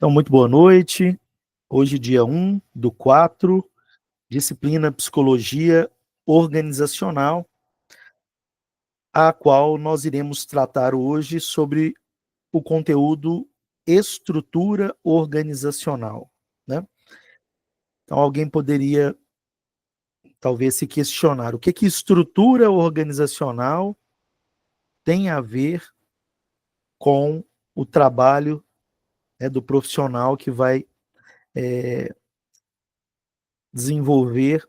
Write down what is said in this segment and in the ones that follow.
Então, muito boa noite. Hoje, dia 1/4, disciplina Psicologia Organizacional, a qual nós iremos tratar hoje sobre o conteúdo estrutura organizacional, né? Então, alguém poderia, talvez, se questionar: o que estrutura organizacional tem a ver com o trabalho, né, do profissional que vai desenvolver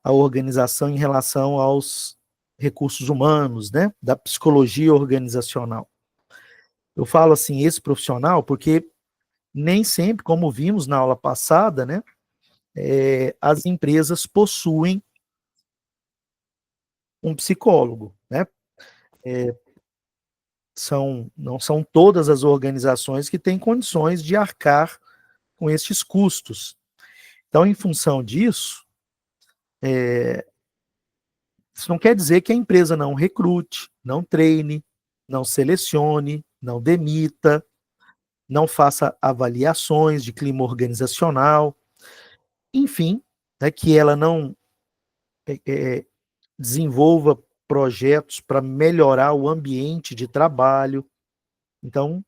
a organização em relação aos recursos humanos, né, da psicologia organizacional. Eu falo assim, esse profissional, porque nem sempre, como vimos na aula passada, né, as empresas possuem um psicólogo, né? Não são todas as organizações que têm condições de arcar com estes custos. Então, em função disso, isso não quer dizer que a empresa não recrute, não treine, não selecione, não demita, não faça avaliações de clima organizacional, enfim, né, que ela não desenvolva projetos para melhorar o ambiente de trabalho. Então,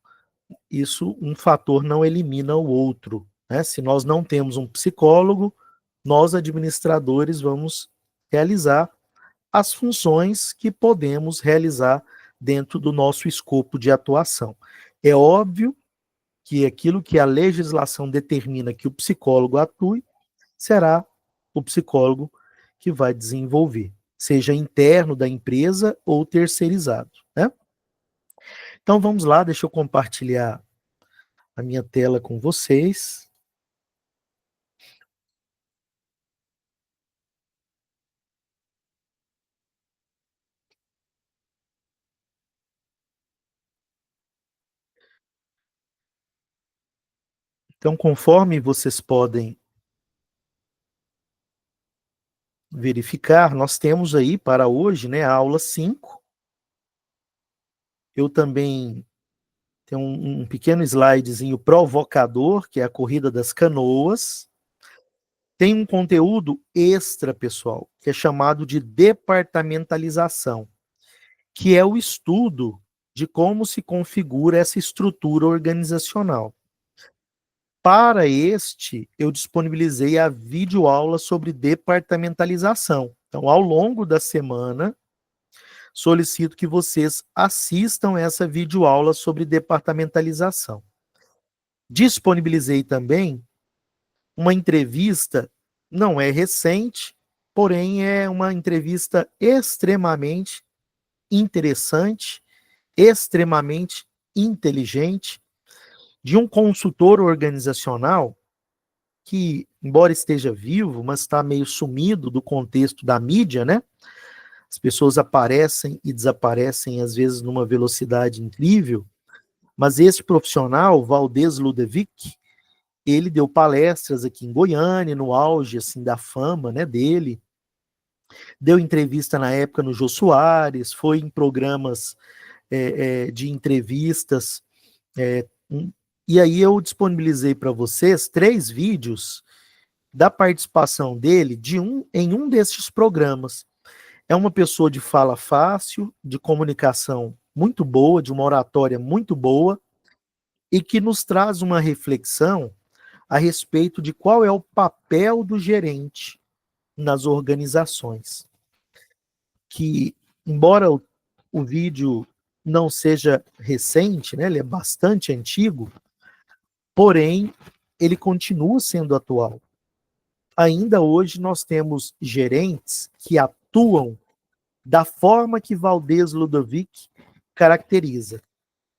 isso, um fator não elimina o outro, né? Se nós não temos um psicólogo, nós, administradores, vamos realizar as funções que podemos realizar dentro do nosso escopo de atuação. É óbvio que aquilo que a legislação determina que o psicólogo atue, será o psicólogo que vai desenvolver, seja interno da empresa ou terceirizado, né? Então vamos lá, deixa eu compartilhar a minha tela com vocês. Então, conforme vocês podem verificar, nós temos aí para hoje, né, a aula 5. Eu também tenho um pequeno slidezinho provocador, que é a corrida das canoas. Tem um conteúdo extra, pessoal, que é chamado de departamentalização, que é o estudo de como se configura essa estrutura organizacional. Para este, eu disponibilizei a videoaula sobre departamentalização. Então, ao longo da semana, solicito que vocês assistam essa videoaula sobre departamentalização. Disponibilizei também uma entrevista, não é recente, porém é uma entrevista extremamente interessante, extremamente inteligente, de um consultor organizacional que, embora esteja vivo, mas está meio sumido do contexto da mídia, né? As pessoas aparecem e desaparecem, às vezes, numa velocidade incrível, mas esse profissional, Valdez Ludovic, ele deu palestras aqui em Goiânia, no auge assim, da fama, né, dele, deu entrevista na época no Jô Soares, foi em programas de entrevistas, e aí eu disponibilizei para vocês 3 vídeos da participação dele em um desses programas. É uma pessoa de fala fácil, de comunicação muito boa, de uma oratória muito boa, e que nos traz uma reflexão a respeito de qual é o papel do gerente nas organizações. Que, embora o vídeo não seja recente, né, ele é bastante antigo, porém, ele continua sendo atual. Ainda hoje nós temos gerentes que atuam da forma que Valdez Ludovic caracteriza,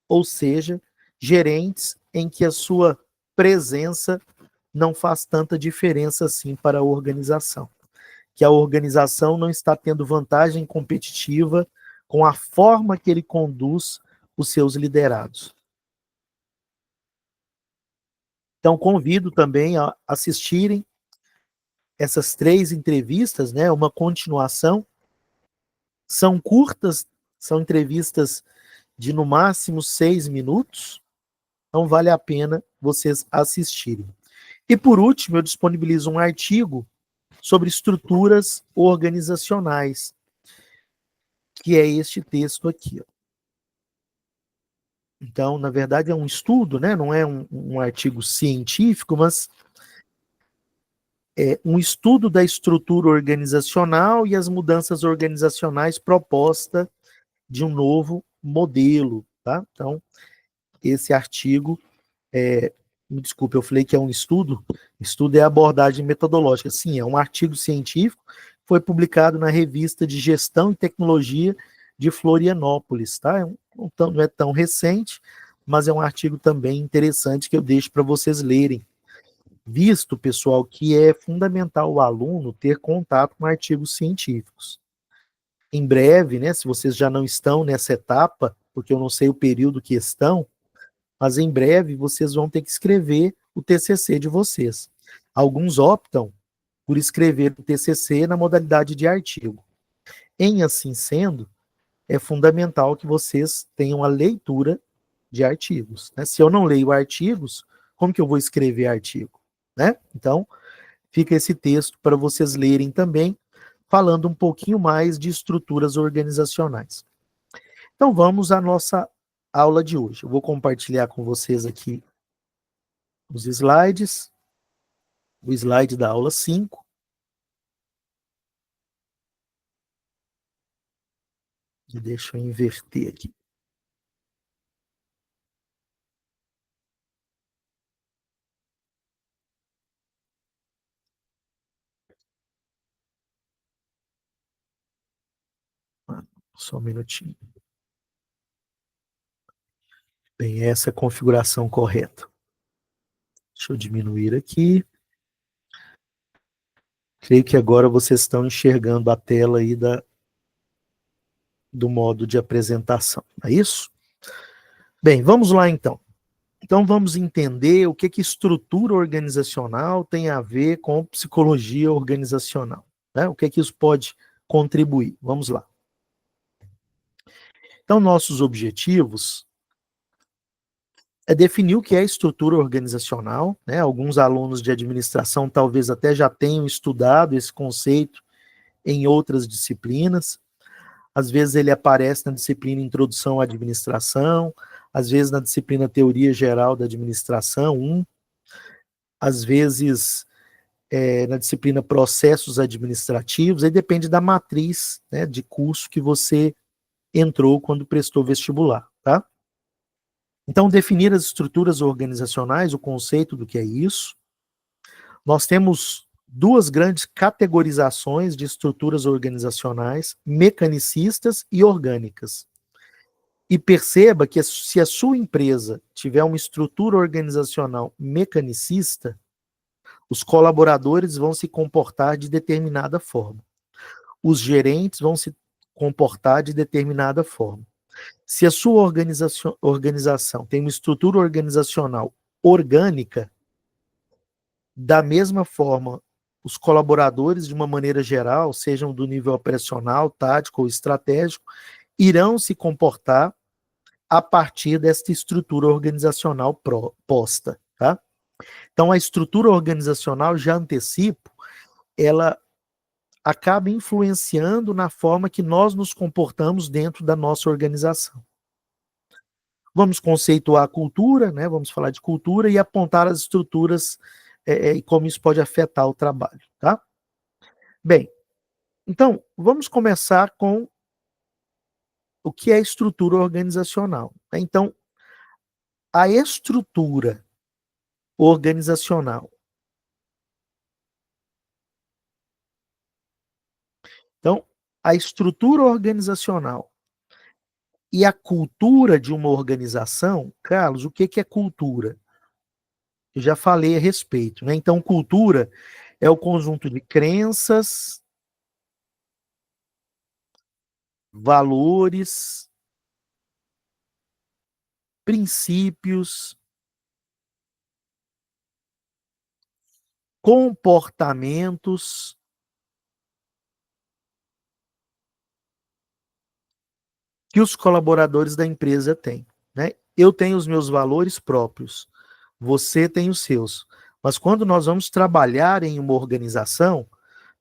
ou seja, gerentes em que a sua presença não faz tanta diferença assim para a organização, que a organização não está tendo vantagem competitiva com a forma que ele conduz os seus liderados. Então, convido também a assistirem essas 3 entrevistas, né, uma continuação. São curtas, são entrevistas de no máximo 6 minutos, Então vale a pena vocês assistirem. E por último, eu disponibilizo um artigo sobre estruturas organizacionais, que é este texto aqui, ó. Então, na verdade, é um estudo, né? Não é um artigo científico, mas é um estudo da estrutura organizacional e as mudanças organizacionais proposta de um novo modelo, tá? Então, esse artigo me desculpe, eu falei que é um estudo. Estudo é abordagem metodológica. Sim, é um artigo científico, foi publicado na revista de Gestão e Tecnologia de Florianópolis, tá? Não é tão recente, mas é um artigo também interessante que eu deixo para vocês lerem. Visto, pessoal, que é fundamental o aluno ter contato com artigos científicos. Em breve, né, se vocês já não estão nessa etapa, porque eu não sei o período que estão, mas em breve vocês vão ter que escrever o TCC de vocês. Alguns optam por escrever o TCC na modalidade de artigo. Em assim sendo, é fundamental que vocês tenham a leitura de artigos, né? Se eu não leio artigos, como que eu vou escrever artigo, né? Então, fica esse texto para vocês lerem também, falando um pouquinho mais de estruturas organizacionais. Então, vamos à nossa aula de hoje. Eu vou compartilhar com vocês aqui os slides, o slide da aula 5. E deixa eu inverter aqui. Só um minutinho. Bem, essa é a configuração correta. Deixa eu diminuir aqui. Creio que agora vocês estão enxergando a tela aí do modo de apresentação. É isso? Bem, vamos lá então. Então vamos entender o que estrutura organizacional tem a ver com psicologia organizacional, né? O que isso pode contribuir. Vamos lá. Então nossos objetivos é definir o que é estrutura organizacional, né? Alguns alunos de administração talvez até já tenham estudado esse conceito em outras disciplinas. Às vezes ele aparece na disciplina Introdução à Administração, às vezes na disciplina Teoria Geral da Administração 1, às vezes na disciplina Processos Administrativos, aí depende da matriz, né, de curso que você entrou quando prestou vestibular, tá? Então, definir as estruturas organizacionais, o conceito do que é isso. Nós temos duas grandes categorizações de estruturas organizacionais, mecanicistas e orgânicas. E perceba que se a sua empresa tiver uma estrutura organizacional mecanicista, os colaboradores vão se comportar de determinada forma. Os gerentes vão se comportar de determinada forma. Se a sua organização tem uma estrutura organizacional orgânica, da mesma forma, os colaboradores, de uma maneira geral, sejam do nível operacional, tático ou estratégico, irão se comportar a partir desta estrutura organizacional posta, tá? Então, a estrutura organizacional, já antecipo, ela acaba influenciando na forma que nós nos comportamos dentro da nossa organização. Vamos conceituar a cultura, né? Vamos falar de cultura e apontar as estruturas e como isso pode afetar o trabalho, tá? Bem, então, vamos começar com o que é estrutura organizacional. Então, a estrutura organizacional. Então, a estrutura organizacional e a cultura de uma organização, Carlos, o que é cultura? Eu já falei a respeito, né? Então, cultura é o conjunto de crenças, valores, princípios, comportamentos que os colaboradores da empresa têm. né? Eu tenho os meus valores próprios, você tem os seus. Mas quando nós vamos trabalhar em uma organização,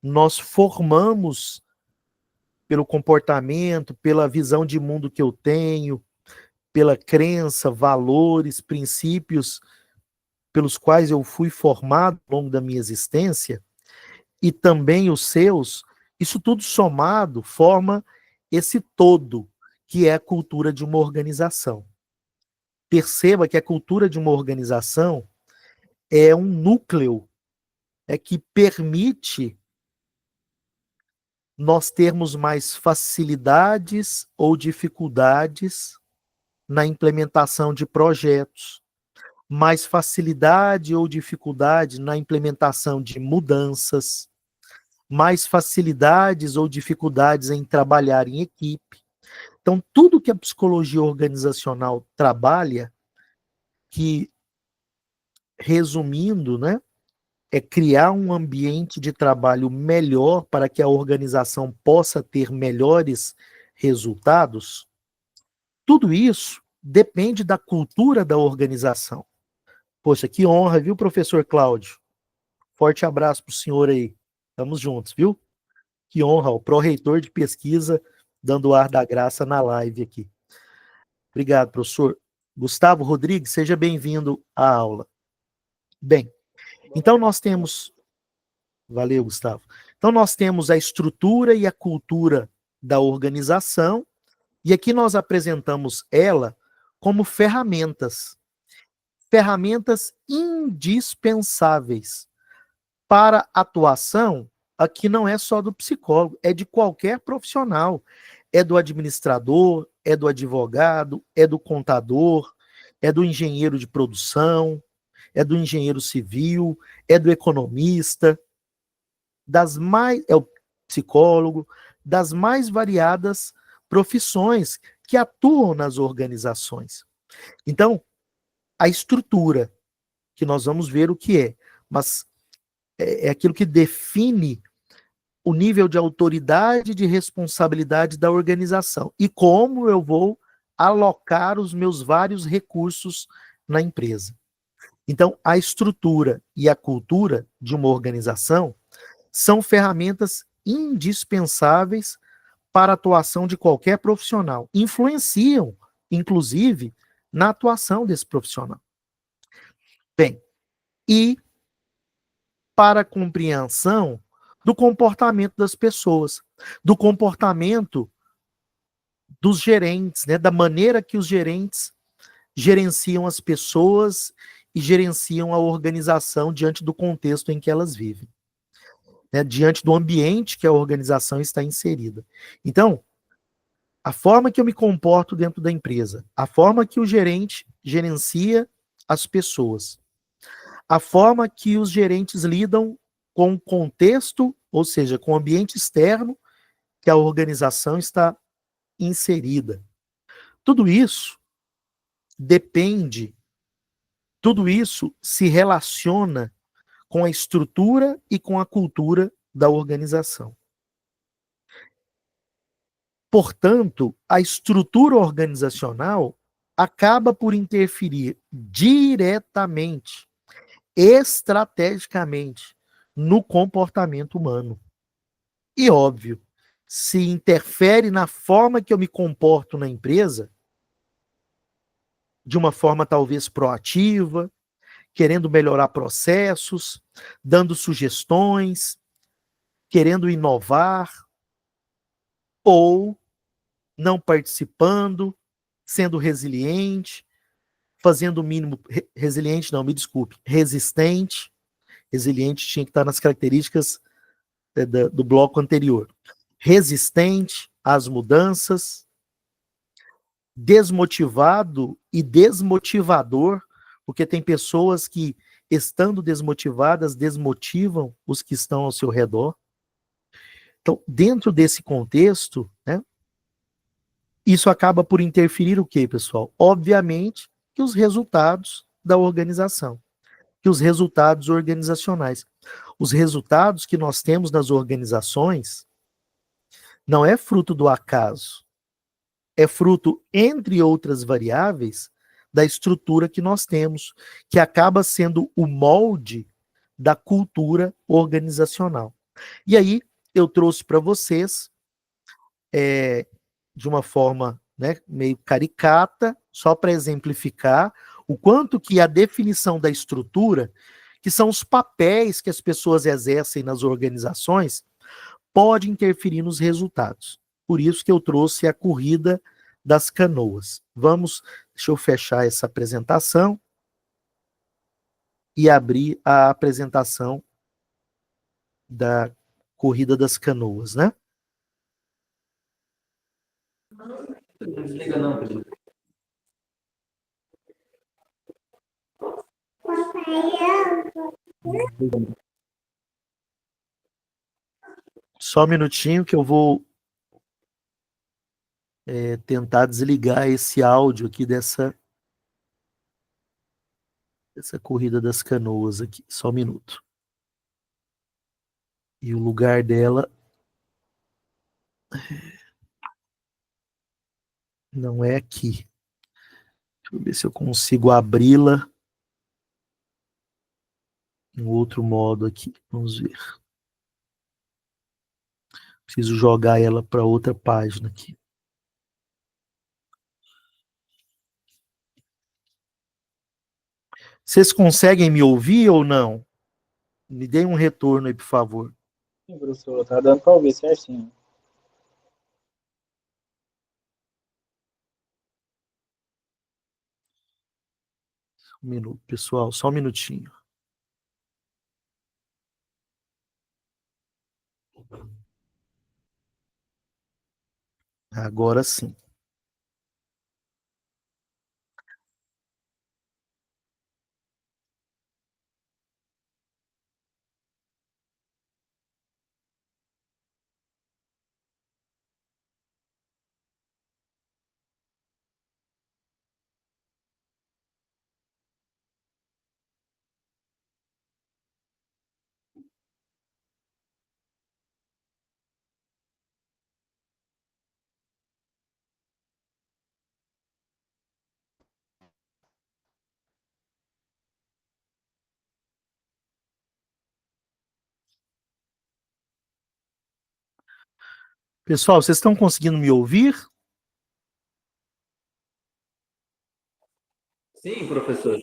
nós formamos pelo comportamento, pela visão de mundo que eu tenho, pela crença, valores, princípios pelos quais eu fui formado ao longo da minha existência, e também os seus, isso tudo somado forma esse todo, que é a cultura de uma organização. Perceba que a cultura de uma organização é um núcleo que permite nós termos mais facilidades ou dificuldades na implementação de projetos, mais facilidade ou dificuldade na implementação de mudanças, mais facilidades ou dificuldades em trabalhar em equipe. Então, tudo que a psicologia organizacional trabalha, que, resumindo, né, é criar um ambiente de trabalho melhor para que a organização possa ter melhores resultados, tudo isso depende da cultura da organização. Poxa, que honra, viu, professor Cláudio? Forte abraço para o senhor aí. Estamos juntos, viu? Que honra, o pró-reitor de pesquisa dando o ar da graça na live aqui. Obrigado, professor. Gustavo Rodrigues, seja bem-vindo à aula. Bem, então nós temos... Valeu, Gustavo. Então nós temos a estrutura e a cultura da organização, e aqui nós apresentamos ela como ferramentas. Ferramentas indispensáveis para a atuação. Aqui não é só do psicólogo, é de qualquer profissional. É do administrador, é do advogado, é do contador, é do engenheiro de produção, é do engenheiro civil, é do economista, é o psicólogo, das mais variadas profissões que atuam nas organizações. Então, a estrutura, que nós vamos ver o que é, mas é aquilo que define o nível de autoridade e de responsabilidade da organização e como eu vou alocar os meus vários recursos na empresa. Então, a estrutura e a cultura de uma organização são ferramentas indispensáveis para a atuação de qualquer profissional. Influenciam, inclusive, na atuação desse profissional. Bem, e para a compreensão do comportamento das pessoas, do comportamento dos gerentes, né, da maneira que os gerentes gerenciam as pessoas e gerenciam a organização diante do contexto em que elas vivem, né, diante do ambiente que a organização está inserida. Então, a forma que eu me comporto dentro da empresa, a forma que o gerente gerencia as pessoas, a forma que os gerentes lidam com o contexto, ou seja, com o ambiente externo que a organização está inserida. Tudo isso depende, tudo isso se relaciona com a estrutura e com a cultura da organização. Portanto, a estrutura organizacional acaba por interferir diretamente, estrategicamente, no comportamento humano. E, óbvio, se interfere na forma que eu me comporto na empresa, de uma forma talvez proativa, querendo melhorar processos, dando sugestões, querendo inovar, ou não participando, sendo resiliente, fazendo o mínimo, resiliente não, me desculpe, resistente, resiliente tinha que estar nas características do bloco anterior, resistente às mudanças, desmotivado e desmotivador, porque tem pessoas que, estando desmotivadas, desmotivam os que estão ao seu redor. Então, dentro desse contexto, né, isso acaba por interferir o quê, pessoal? Obviamente que os resultados da organização, que os resultados organizacionais. Os resultados que nós temos nas organizações não é fruto do acaso. é fruto, entre outras variáveis, da estrutura que nós temos, que acaba sendo o molde da cultura organizacional. E aí, eu trouxe para vocês, de uma forma, né, meio caricata, só para exemplificar o quanto que a definição da estrutura, que são os papéis que as pessoas exercem nas organizações, pode interferir nos resultados. Por isso que eu trouxe a corrida das canoas. Deixa eu fechar essa apresentação e abrir a apresentação da corrida das canoas, né? Não desliga não, Pedro. Só um minutinho que eu vou tentar desligar esse áudio aqui dessa corrida das canoas aqui. Só um minuto. E o lugar dela não é aqui. Deixa eu ver se eu consigo abri-la em outro modo aqui. Vamos ver. Preciso jogar ela para outra página aqui. Vocês conseguem me ouvir ou não? Me deem um retorno aí, por favor. Sim, professor, tá dando para ouvir certinho. Um minuto, pessoal, só um minutinho. Agora sim. Pessoal, vocês estão conseguindo me ouvir? Sim, professor.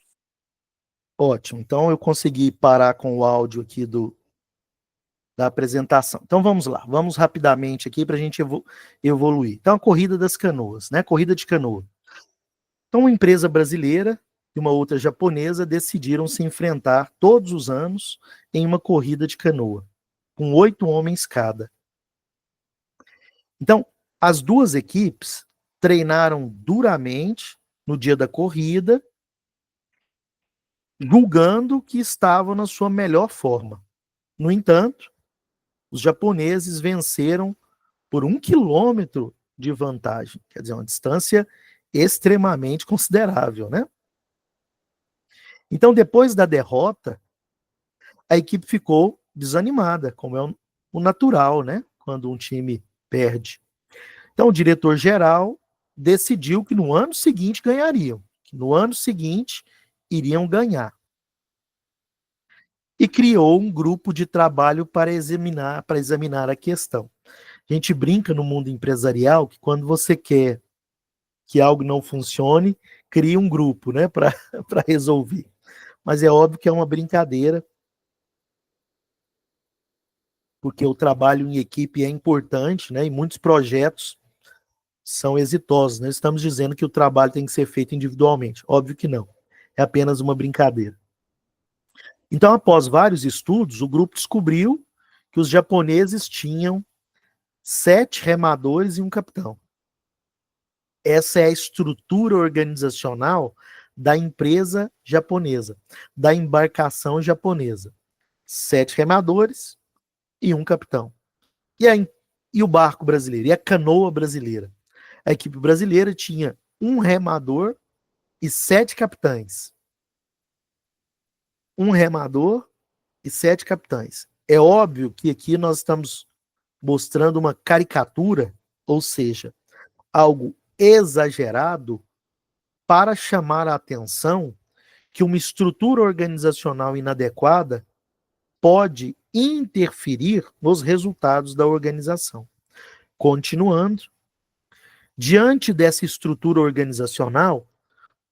Ótimo. Então eu consegui parar com o áudio aqui da apresentação. Então vamos lá, vamos rapidamente aqui para a gente evoluir. Então a corrida das canoas, né? Corrida de canoa. Então uma empresa brasileira e uma outra japonesa decidiram se enfrentar todos os anos em uma corrida de canoa, com 8 homens cada. Então, as duas equipes treinaram duramente no dia da corrida, julgando que estavam na sua melhor forma. No entanto, os japoneses venceram por 1 quilômetro de vantagem, quer dizer, uma distância extremamente considerável, né? Então, depois da derrota, a equipe ficou desanimada, como é o natural, né? Quando um time perde. Então, o diretor-geral decidiu que no ano seguinte ganhariam, que no ano seguinte iriam ganhar. E criou um grupo de trabalho para examinar a questão. A gente brinca no mundo empresarial que quando você quer que algo não funcione, cria um grupo, né, para resolver. Mas é óbvio que é uma brincadeira, porque o trabalho em equipe é importante, né, e muitos projetos são exitosos. Não estamos dizendo que o trabalho tem que ser feito individualmente. Óbvio que não. É apenas uma brincadeira. Então, após vários estudos, o grupo descobriu que os japoneses tinham 7 remadores e um capitão. Essa é a estrutura organizacional da empresa japonesa, da embarcação japonesa. 7 remadores e um capitão. E o barco brasileiro? E a canoa brasileira? A equipe brasileira tinha um remador e 7 capitães. Um remador e 7 capitães. É óbvio que aqui nós estamos mostrando uma caricatura, ou seja, algo exagerado para chamar a atenção que uma estrutura organizacional inadequada pode interferir nos resultados da organização. Continuando, diante dessa estrutura organizacional,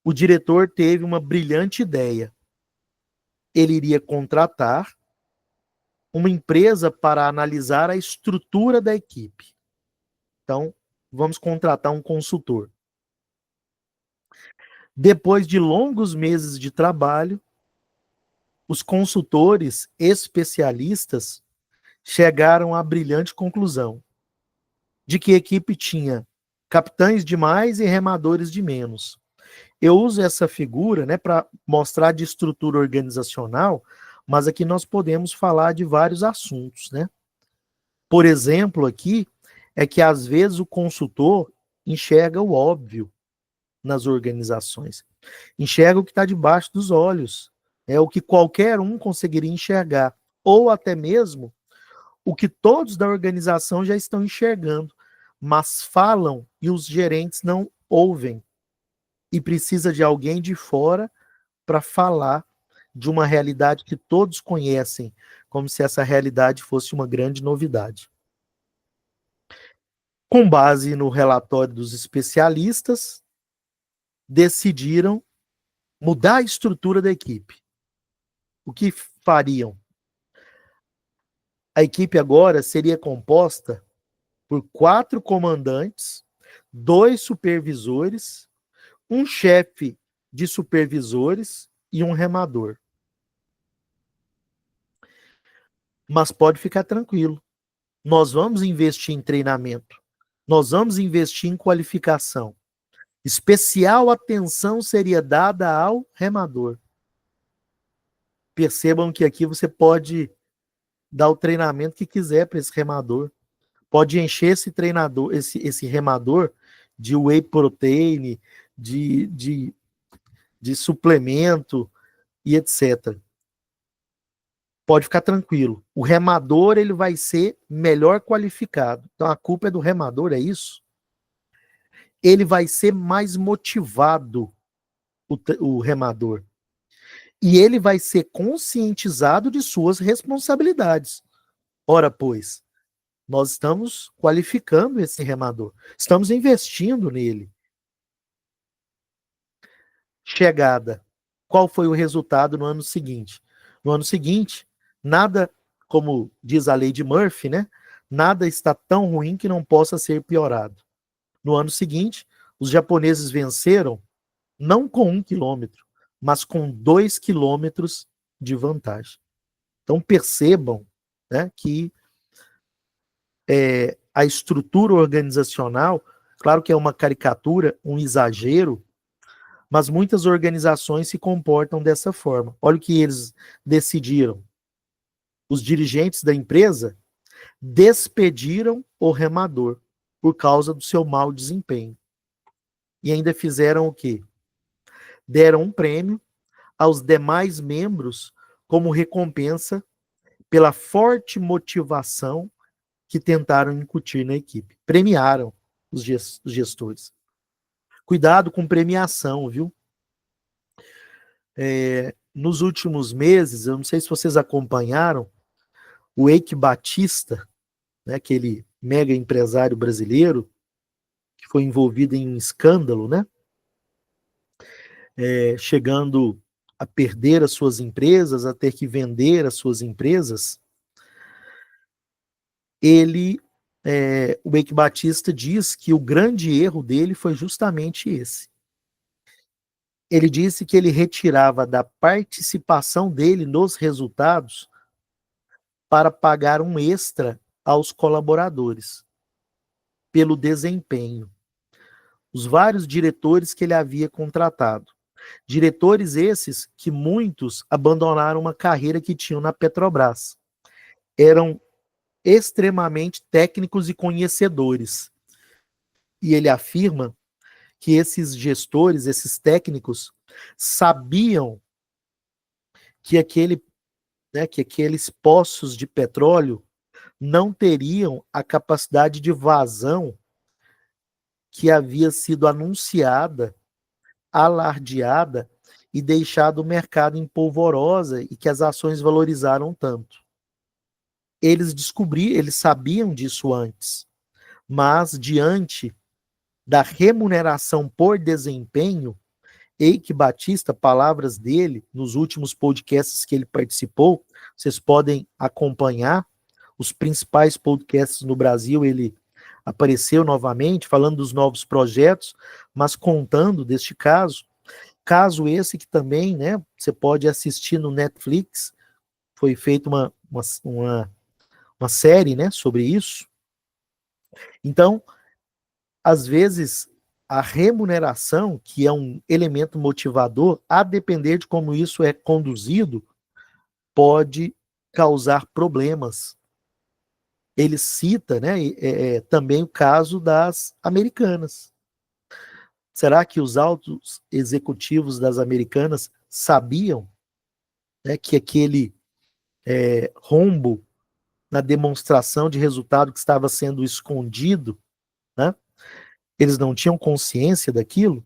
o diretor teve uma brilhante ideia. Ele iria contratar uma empresa para analisar a estrutura da equipe. Então, vamos contratar um consultor. Depois de longos meses de trabalho, os consultores especialistas chegaram à brilhante conclusão de que a equipe tinha capitães de mais e remadores de menos. Eu uso essa figura, né, para mostrar de estrutura organizacional, mas aqui nós podemos falar de vários assuntos, né? Por exemplo, aqui é que às vezes o consultor enxerga o óbvio nas organizações, enxerga o que está debaixo dos olhos, é o que qualquer um conseguiria enxergar, ou até mesmo o que todos da organização já estão enxergando, mas falam e os gerentes não ouvem. E precisa de alguém de fora para falar de uma realidade que todos conhecem, como se essa realidade fosse uma grande novidade. Com base no relatório dos especialistas, decidiram mudar a estrutura da equipe. O que fariam? A equipe agora seria composta por 4 comandantes, 2 supervisores, um chefe de supervisores e um remador. Mas pode ficar tranquilo. Nós vamos investir em treinamento. Nós vamos investir em qualificação. Especial atenção seria dada ao remador. Percebam que aqui você pode dar o treinamento que quiser para esse remador. Pode encher esse treinador, esse remador de whey protein, de suplemento e etc. Pode ficar tranquilo. O remador ele vai ser melhor qualificado. Então a culpa é do remador, é isso? Ele vai ser mais motivado, o remador. E ele vai ser conscientizado de suas responsabilidades. Ora, pois, nós estamos qualificando esse remador. Estamos investindo nele. Chegada. Qual foi o resultado no ano seguinte? No ano seguinte, nada, como diz a lei de Murphy, né? Nada está tão ruim que não possa ser piorado. No ano seguinte, os japoneses venceram não com 1 quilômetro, mas com 2 quilômetros de vantagem. Então percebam, né, que a estrutura organizacional, claro que é uma caricatura, um exagero, mas muitas organizações se comportam dessa forma. Olha o que eles decidiram. Os dirigentes da empresa despediram o remador por causa do seu mau desempenho. E ainda fizeram o quê? Deram um prêmio aos demais membros como recompensa pela forte motivação que tentaram incutir na equipe. Premiaram os gestores. Cuidado com premiação, viu? Nos últimos meses, eu não sei se vocês acompanharam, o Eike Batista, né, aquele mega empresário brasileiro, que foi envolvido em um escândalo, né? Chegando a perder as suas empresas, a ter que vender as suas empresas. O Eike Batista diz que o grande erro dele foi justamente esse. Ele disse que ele retirava da participação dele nos resultados para pagar um extra aos colaboradores pelo desempenho. Os vários diretores que ele havia contratado. Diretores esses que muitos abandonaram uma carreira que tinham na Petrobras. Eram extremamente técnicos e conhecedores. E ele afirma que esses gestores, esses técnicos, sabiam que aqueles poços de petróleo não teriam a capacidade de vazão que havia sido anunciada, alardeada e deixado o mercado em polvorosa e que as ações valorizaram tanto. Eles sabiam disso antes, mas diante da remuneração por desempenho, Eike Batista, palavras dele, nos últimos podcasts que ele participou, vocês podem acompanhar os principais podcasts no Brasil, ele apareceu novamente, falando dos novos projetos, mas contando deste caso esse que também, né, você pode assistir no Netflix, foi feita uma série, né, sobre isso. Então, às vezes, a remuneração, que é um elemento motivador, a depender de como isso é conduzido, pode causar problemas. Ele cita, né, também o caso das americanas. Será que os altos executivos das americanas sabiam, né, que aquele rombo na demonstração de resultado que estava sendo escondido, né, eles não tinham consciência daquilo?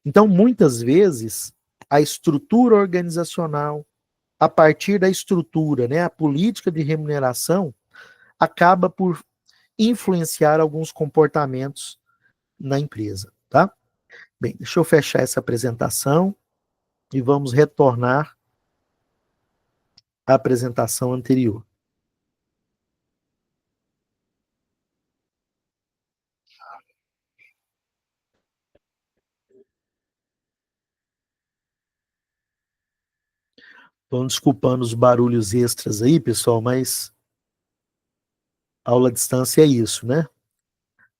Então, muitas vezes, a estrutura organizacional, a partir da estrutura, né, a política de remuneração, acaba por influenciar alguns comportamentos na empresa, tá? Bem, deixa eu fechar essa apresentação e vamos retornar à apresentação anterior. Estão desculpando os barulhos extras aí, pessoal, mas aula à distância é isso, né?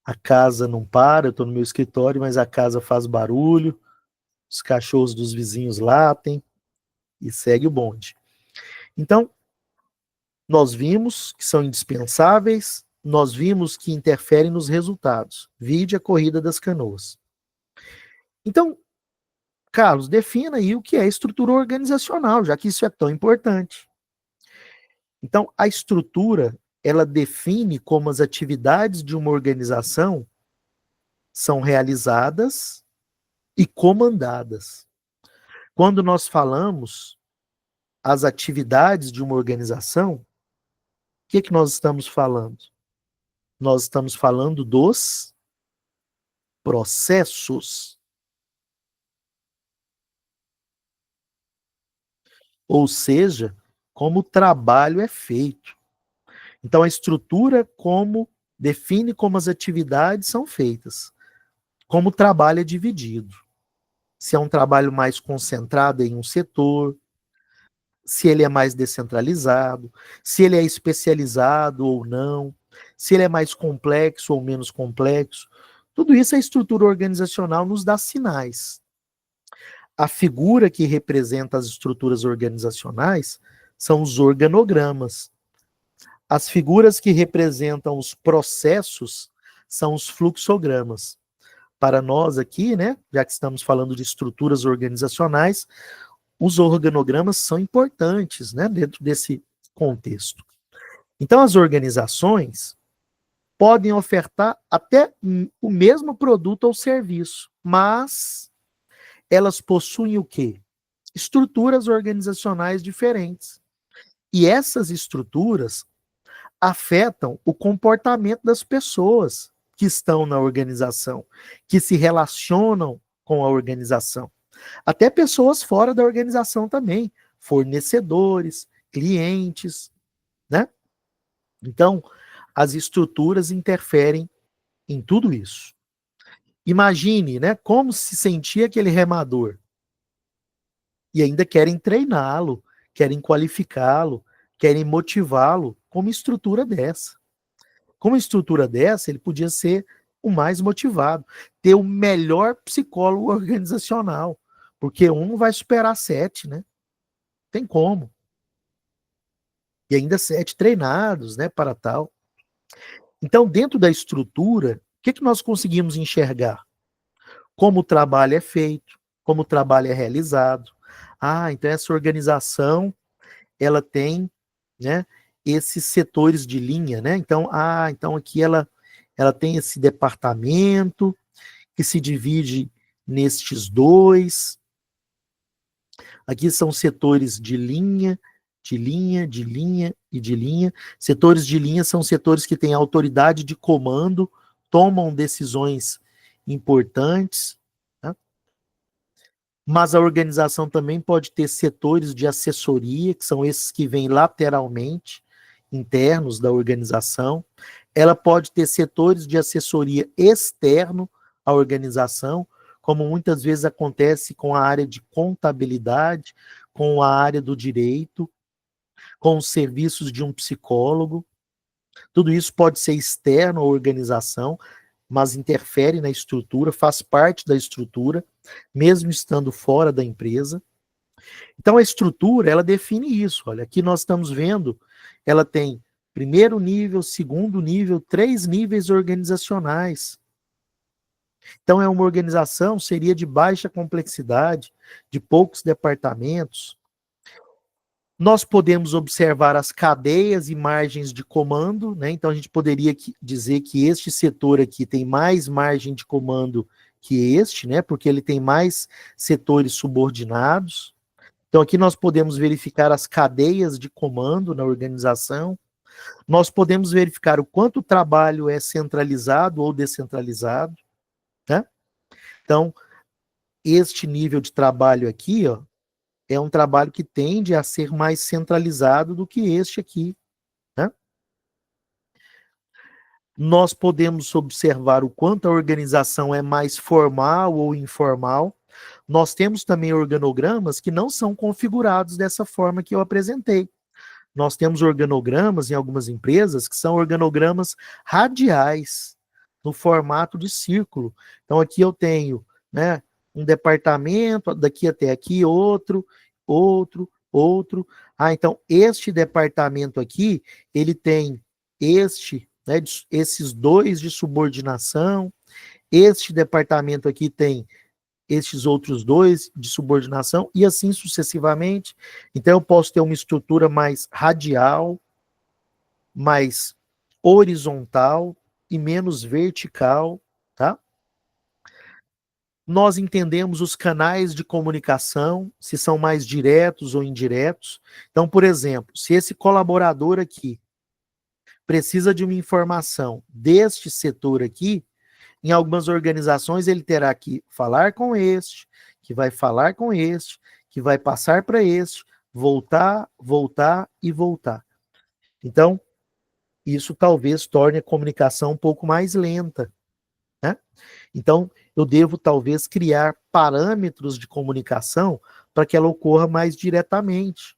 A casa não para, eu estou no meu escritório, mas a casa faz barulho, os cachorros dos vizinhos latem e segue o bonde. Então, nós vimos que são indispensáveis, nós vimos que interferem nos resultados. Vide a corrida das canoas. Então, Carlos, defina aí o que é estrutura organizacional, já que isso é tão importante. Então, a estrutura, ela define como as atividades de uma organização são realizadas e comandadas. Quando nós falamos as atividades de uma organização, o que nós estamos falando? Nós estamos falando dos processos. Ou seja, como o trabalho é feito. Então, a estrutura define como as atividades são feitas, como o trabalho é dividido. Se é um trabalho mais concentrado em um setor, se ele é mais descentralizado, se ele é especializado ou não, se ele é mais complexo ou menos complexo. Tudo isso a estrutura organizacional nos dá sinais. A figura que representa as estruturas organizacionais são os organogramas. As figuras que representam os processos são os fluxogramas. Para nós aqui, né, já que estamos falando de estruturas organizacionais, os organogramas são importantes, né, dentro desse contexto. Então, as organizações podem ofertar até o mesmo produto ou serviço, mas elas possuem o quê? Estruturas organizacionais diferentes. E essas estruturas afetam o comportamento das pessoas que estão na organização, que se relacionam com a organização. Até pessoas fora da organização também, fornecedores, clientes, né? Então, as estruturas interferem em tudo isso. Imagine, né, como se sentia aquele remador. E ainda querem treiná-lo, querem qualificá-lo, querem motivá-lo com uma estrutura dessa. Com uma estrutura dessa, ele podia ser o mais motivado, ter o melhor psicólogo organizacional, porque um não vai superar 7, né? Tem como. E ainda 7 treinados, né, para tal. Então, dentro da estrutura, o que nós conseguimos enxergar? Como o trabalho é feito, como o trabalho é realizado. Ah, então essa organização, ela tem, né, esses setores de linha, né? Então, então aqui ela ela tem esse departamento que se divide nestes dois. Aqui são setores de linha, de linha, de linha e de linha. Setores de linha são setores que têm autoridade de comando, tomam decisões importantes, né? Mas a organização também pode ter setores de assessoria, que são esses que vêm lateralmente, internos da organização. Ela pode ter setores de assessoria externo à organização, como muitas vezes acontece com a área de contabilidade, com a área do direito, com os serviços de um psicólogo. Tudo isso pode ser externo à organização, mas interfere na estrutura, faz parte da estrutura, mesmo estando fora da empresa. Então a estrutura, ela define isso. Olha, aqui nós estamos vendo, ela tem primeiro nível, segundo nível, 3 níveis organizacionais. Então é uma organização, seria de baixa complexidade, de poucos departamentos. Nós podemos observar as cadeias e margens de comando, né? Então a gente poderia dizer que este setor aqui tem mais margem de comando que este, né? Porque ele tem mais setores subordinados. Então aqui nós podemos verificar as cadeias de comando na organização. Nós podemos verificar o quanto o trabalho é centralizado ou descentralizado, né? Então, este nível de trabalho aqui, ó, é um trabalho que tende a ser mais centralizado do que este aqui, né? Nós podemos observar o quanto a organização é mais formal ou informal. Nós temos também organogramas que não são configurados dessa forma que eu apresentei. Nós temos organogramas em algumas empresas que são organogramas radiais, no formato de círculo. Então aqui eu tenho, né, um departamento, daqui até aqui outro, outro. Então este departamento aqui, ele tem né, esses 2 de subordinação, este departamento aqui tem estes outros 2 de subordinação, e assim sucessivamente. Então eu posso ter uma estrutura mais radial, mais horizontal e menos vertical, tá? Nós entendemos os canais de comunicação, se são mais diretos ou indiretos. Então, por exemplo, se esse colaborador aqui precisa de uma informação deste setor aqui, em algumas organizações ele terá que falar com este, que vai falar com este, que vai passar para este, voltar e voltar. Então, isso talvez torne a comunicação um pouco mais lenta, né? Então, eu devo talvez criar parâmetros de comunicação para que ela ocorra mais diretamente,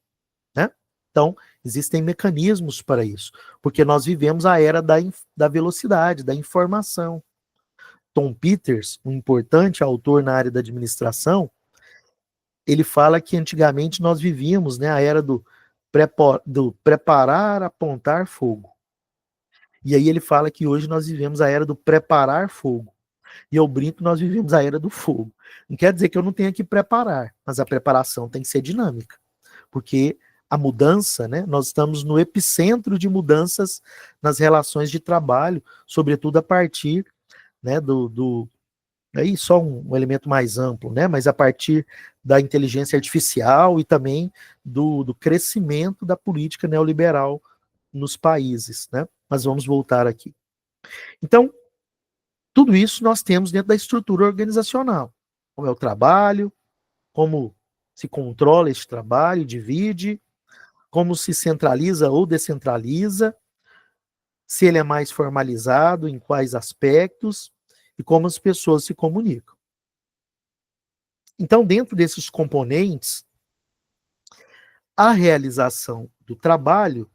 né? Então, existem mecanismos para isso, porque nós vivemos a era da velocidade, da informação. Tom Peters, um importante autor na área da administração, ele fala que antigamente nós vivíamos, né, a era do preparar, apontar fogo. E aí ele fala que hoje nós vivemos a era do preparar fogo. E eu brinco que nós vivemos a era do fogo. Não quer dizer que eu não tenha que preparar, mas a preparação tem que ser dinâmica. Porque a mudança, né, nós estamos no epicentro de mudanças nas relações de trabalho, sobretudo a partir, né, aí só um elemento mais amplo, né, mas a partir da inteligência artificial e também do crescimento da política neoliberal nos países, né? Mas vamos voltar aqui. Então, tudo isso nós temos dentro da estrutura organizacional. Como é o trabalho, como se controla esse trabalho, divide, como se centraliza ou descentraliza, se ele é mais formalizado, em quais aspectos, e como as pessoas se comunicam. Então, dentro desses componentes, a realização do trabalho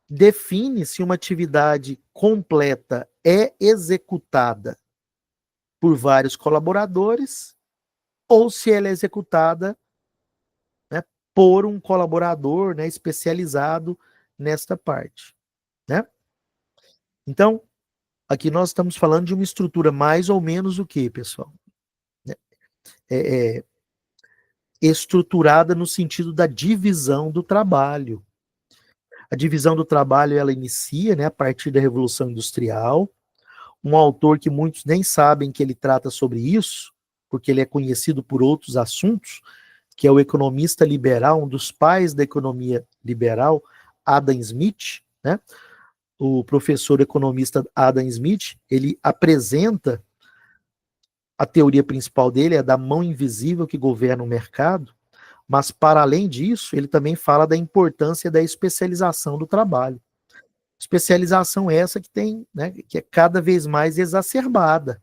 define se uma atividade completa é executada por vários colaboradores ou se ela é executada, né, por um colaborador, né, especializado nesta parte, né? Então, aqui nós estamos falando de uma estrutura mais ou menos o quê, pessoal? É estruturada no sentido da divisão do trabalho. A divisão do trabalho ela inicia, né, a partir da Revolução Industrial. um autor que muitos nem sabem que ele trata sobre isso, porque ele é conhecido por outros assuntos, que é o economista liberal, um dos pais da economia liberal, Adam Smith, né? O professor economista Adam Smith, ele apresenta a teoria principal dele, é da mão invisível que governa o mercado, mas para além disso, ele também fala da importância da especialização do trabalho. Especialização essa que tem, né, que é cada vez mais exacerbada.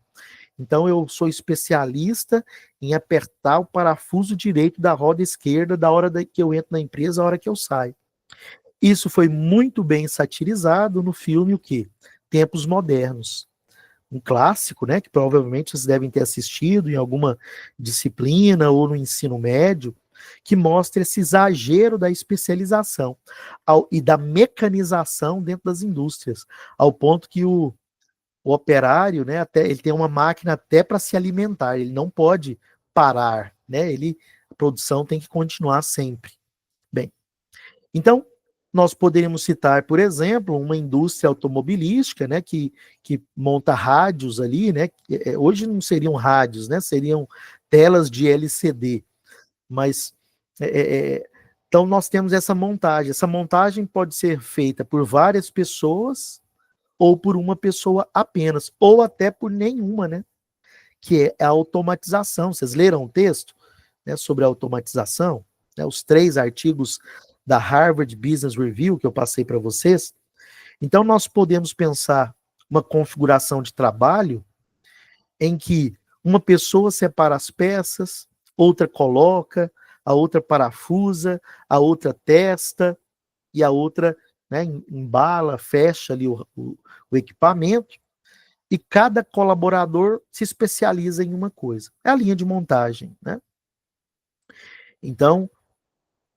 Então eu sou especialista em apertar o parafuso direito da roda esquerda da hora que eu entro na empresa, a hora que eu saio. Isso foi muito bem satirizado no filme o quê? Tempos Modernos. Um clássico, né, que provavelmente vocês devem ter assistido em alguma disciplina ou no ensino médio, que mostra esse exagero da especialização e da mecanização dentro das indústrias, ao ponto que o operário, né, até, ele tem uma máquina até para se alimentar, ele não pode parar, né, a produção tem que continuar sempre. Bem, então, nós poderíamos citar, por exemplo, uma indústria automobilística, né, que monta rádios ali, né, hoje não seriam rádios, né, seriam telas de LCD, mas então nós temos essa montagem pode ser feita por várias pessoas ou por uma pessoa apenas, ou até por nenhuma, né, que é a automatização. Vocês leram o texto, né, sobre a automatização, né, os 3 artigos da Harvard Business Review que eu passei para vocês? Então nós podemos pensar uma configuração de trabalho em que uma pessoa separa as peças, outra coloca, a outra parafusa, a outra testa e a outra, né, embala, fecha ali o equipamento, e cada colaborador se especializa em uma coisa. É a linha de montagem, né? Então,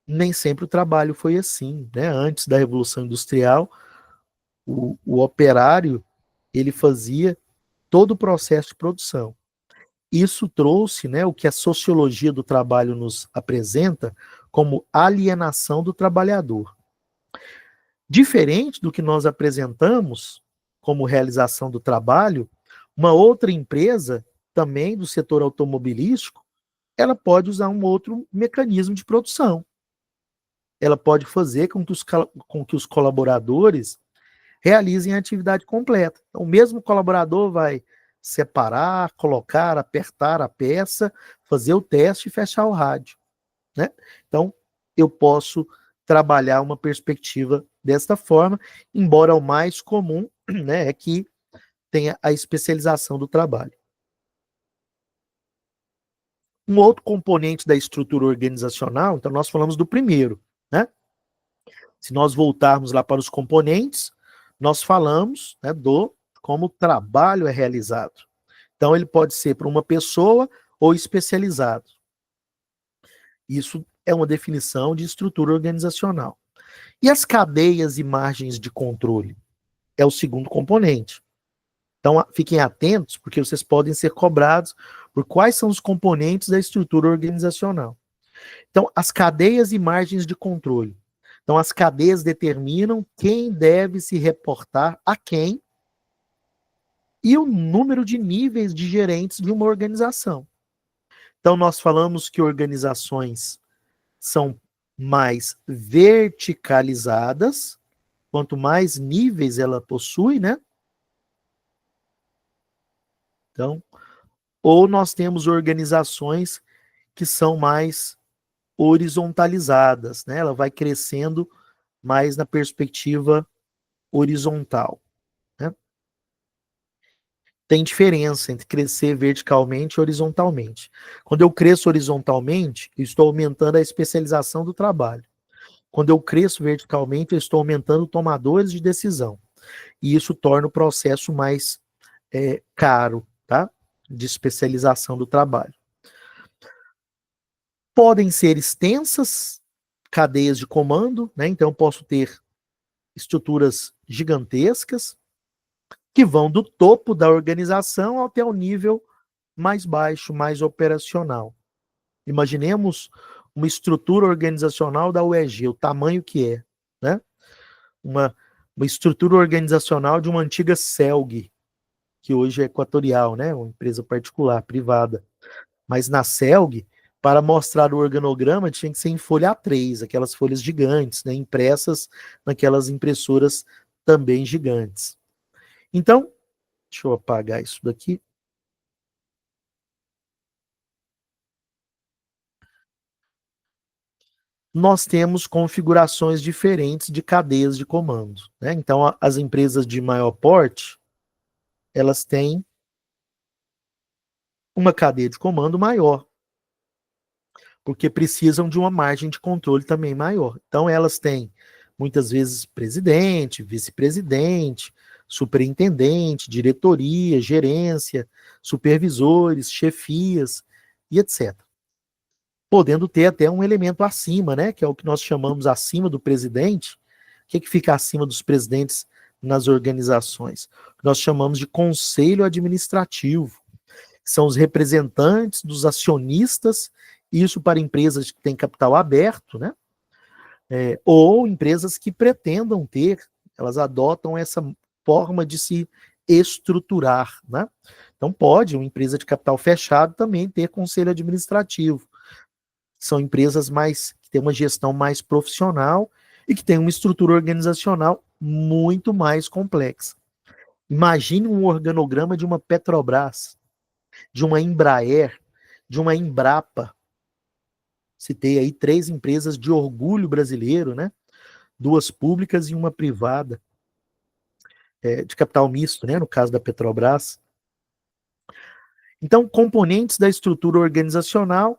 nem sempre o trabalho foi assim, né? Antes da Revolução Industrial, o operário, ele fazia todo o processo de produção. Isso trouxe, né, o que a sociologia do trabalho nos apresenta como alienação do trabalhador. Diferente do que nós apresentamos como realização do trabalho, uma outra empresa, também do setor automobilístico, ela pode usar um outro mecanismo de produção. Ela pode fazer com que os colaboradores realizem a atividade completa. Então, o mesmo colaborador vai separar, colocar, apertar a peça, fazer o teste e fechar o rádio, né? Então, eu posso trabalhar uma perspectiva desta forma, embora o mais comum, né, é que tenha a especialização do trabalho. Um outro componente da estrutura organizacional, então nós falamos do primeiro, né? Se nós voltarmos lá para os componentes, nós falamos, né, do como o trabalho é realizado. Então ele pode ser para uma pessoa ou especializado. Isso é uma definição de estrutura organizacional. E as cadeias e margens de controle? É o segundo componente. Então, fiquem atentos, porque vocês podem ser cobrados por quais são os componentes da estrutura organizacional. Então, as cadeias e margens de controle. Então, as cadeias determinam quem deve se reportar a quem e o número de níveis de gerentes de uma organização. Então, nós falamos que organizações são mais verticalizadas, quanto mais níveis ela possui, né? Então, ou nós temos organizações que são mais horizontalizadas, né? Ela vai crescendo mais na perspectiva horizontal, né? Tem diferença entre crescer verticalmente e horizontalmente. Quando eu cresço horizontalmente, eu estou aumentando a especialização do trabalho. Quando eu cresço verticalmente, eu estou aumentando tomadores de decisão. E isso torna o processo mais caro, tá? De especialização do trabalho. Podem ser extensas cadeias de comando, né? Então eu posso ter estruturas gigantescas que vão do topo da organização até o nível mais baixo, mais operacional. Imaginemos uma estrutura organizacional da UEG, o tamanho que é, né? Uma estrutura organizacional de uma antiga CELG, que hoje é Equatorial, né? Uma empresa particular, privada. Mas na CELG, para mostrar o organograma, tinha que ser em folha A3, aquelas folhas gigantes, né? Impressas naquelas impressoras também gigantes. Então, deixa eu apagar isso daqui. Nós temos configurações diferentes de cadeias de comando, né? Então, as empresas de maior porte, elas têm uma cadeia de comando maior, porque precisam de uma margem de controle também maior. Então, elas têm, muitas vezes, presidente, vice-presidente, superintendente, diretoria, gerência, supervisores, chefias e etc. Podendo ter até um elemento acima, né, que é o que nós chamamos acima do presidente. O que fica acima dos presidentes nas organizações? Nós chamamos de conselho administrativo, que são os representantes dos acionistas, isso para empresas que têm capital aberto, né, ou empresas que pretendam ter, elas adotam essa forma de se estruturar, né? Então pode uma empresa de capital fechado também ter conselho administrativo. São empresas que têm uma gestão mais profissional e que têm uma estrutura organizacional muito mais complexa. Imagine um organograma de uma Petrobras, de uma Embraer, de uma Embrapa. Citei aí 3 empresas de orgulho brasileiro, né? 2 públicas e uma privada, de capital misto, né? No caso da Petrobras. Então, componentes da estrutura organizacional,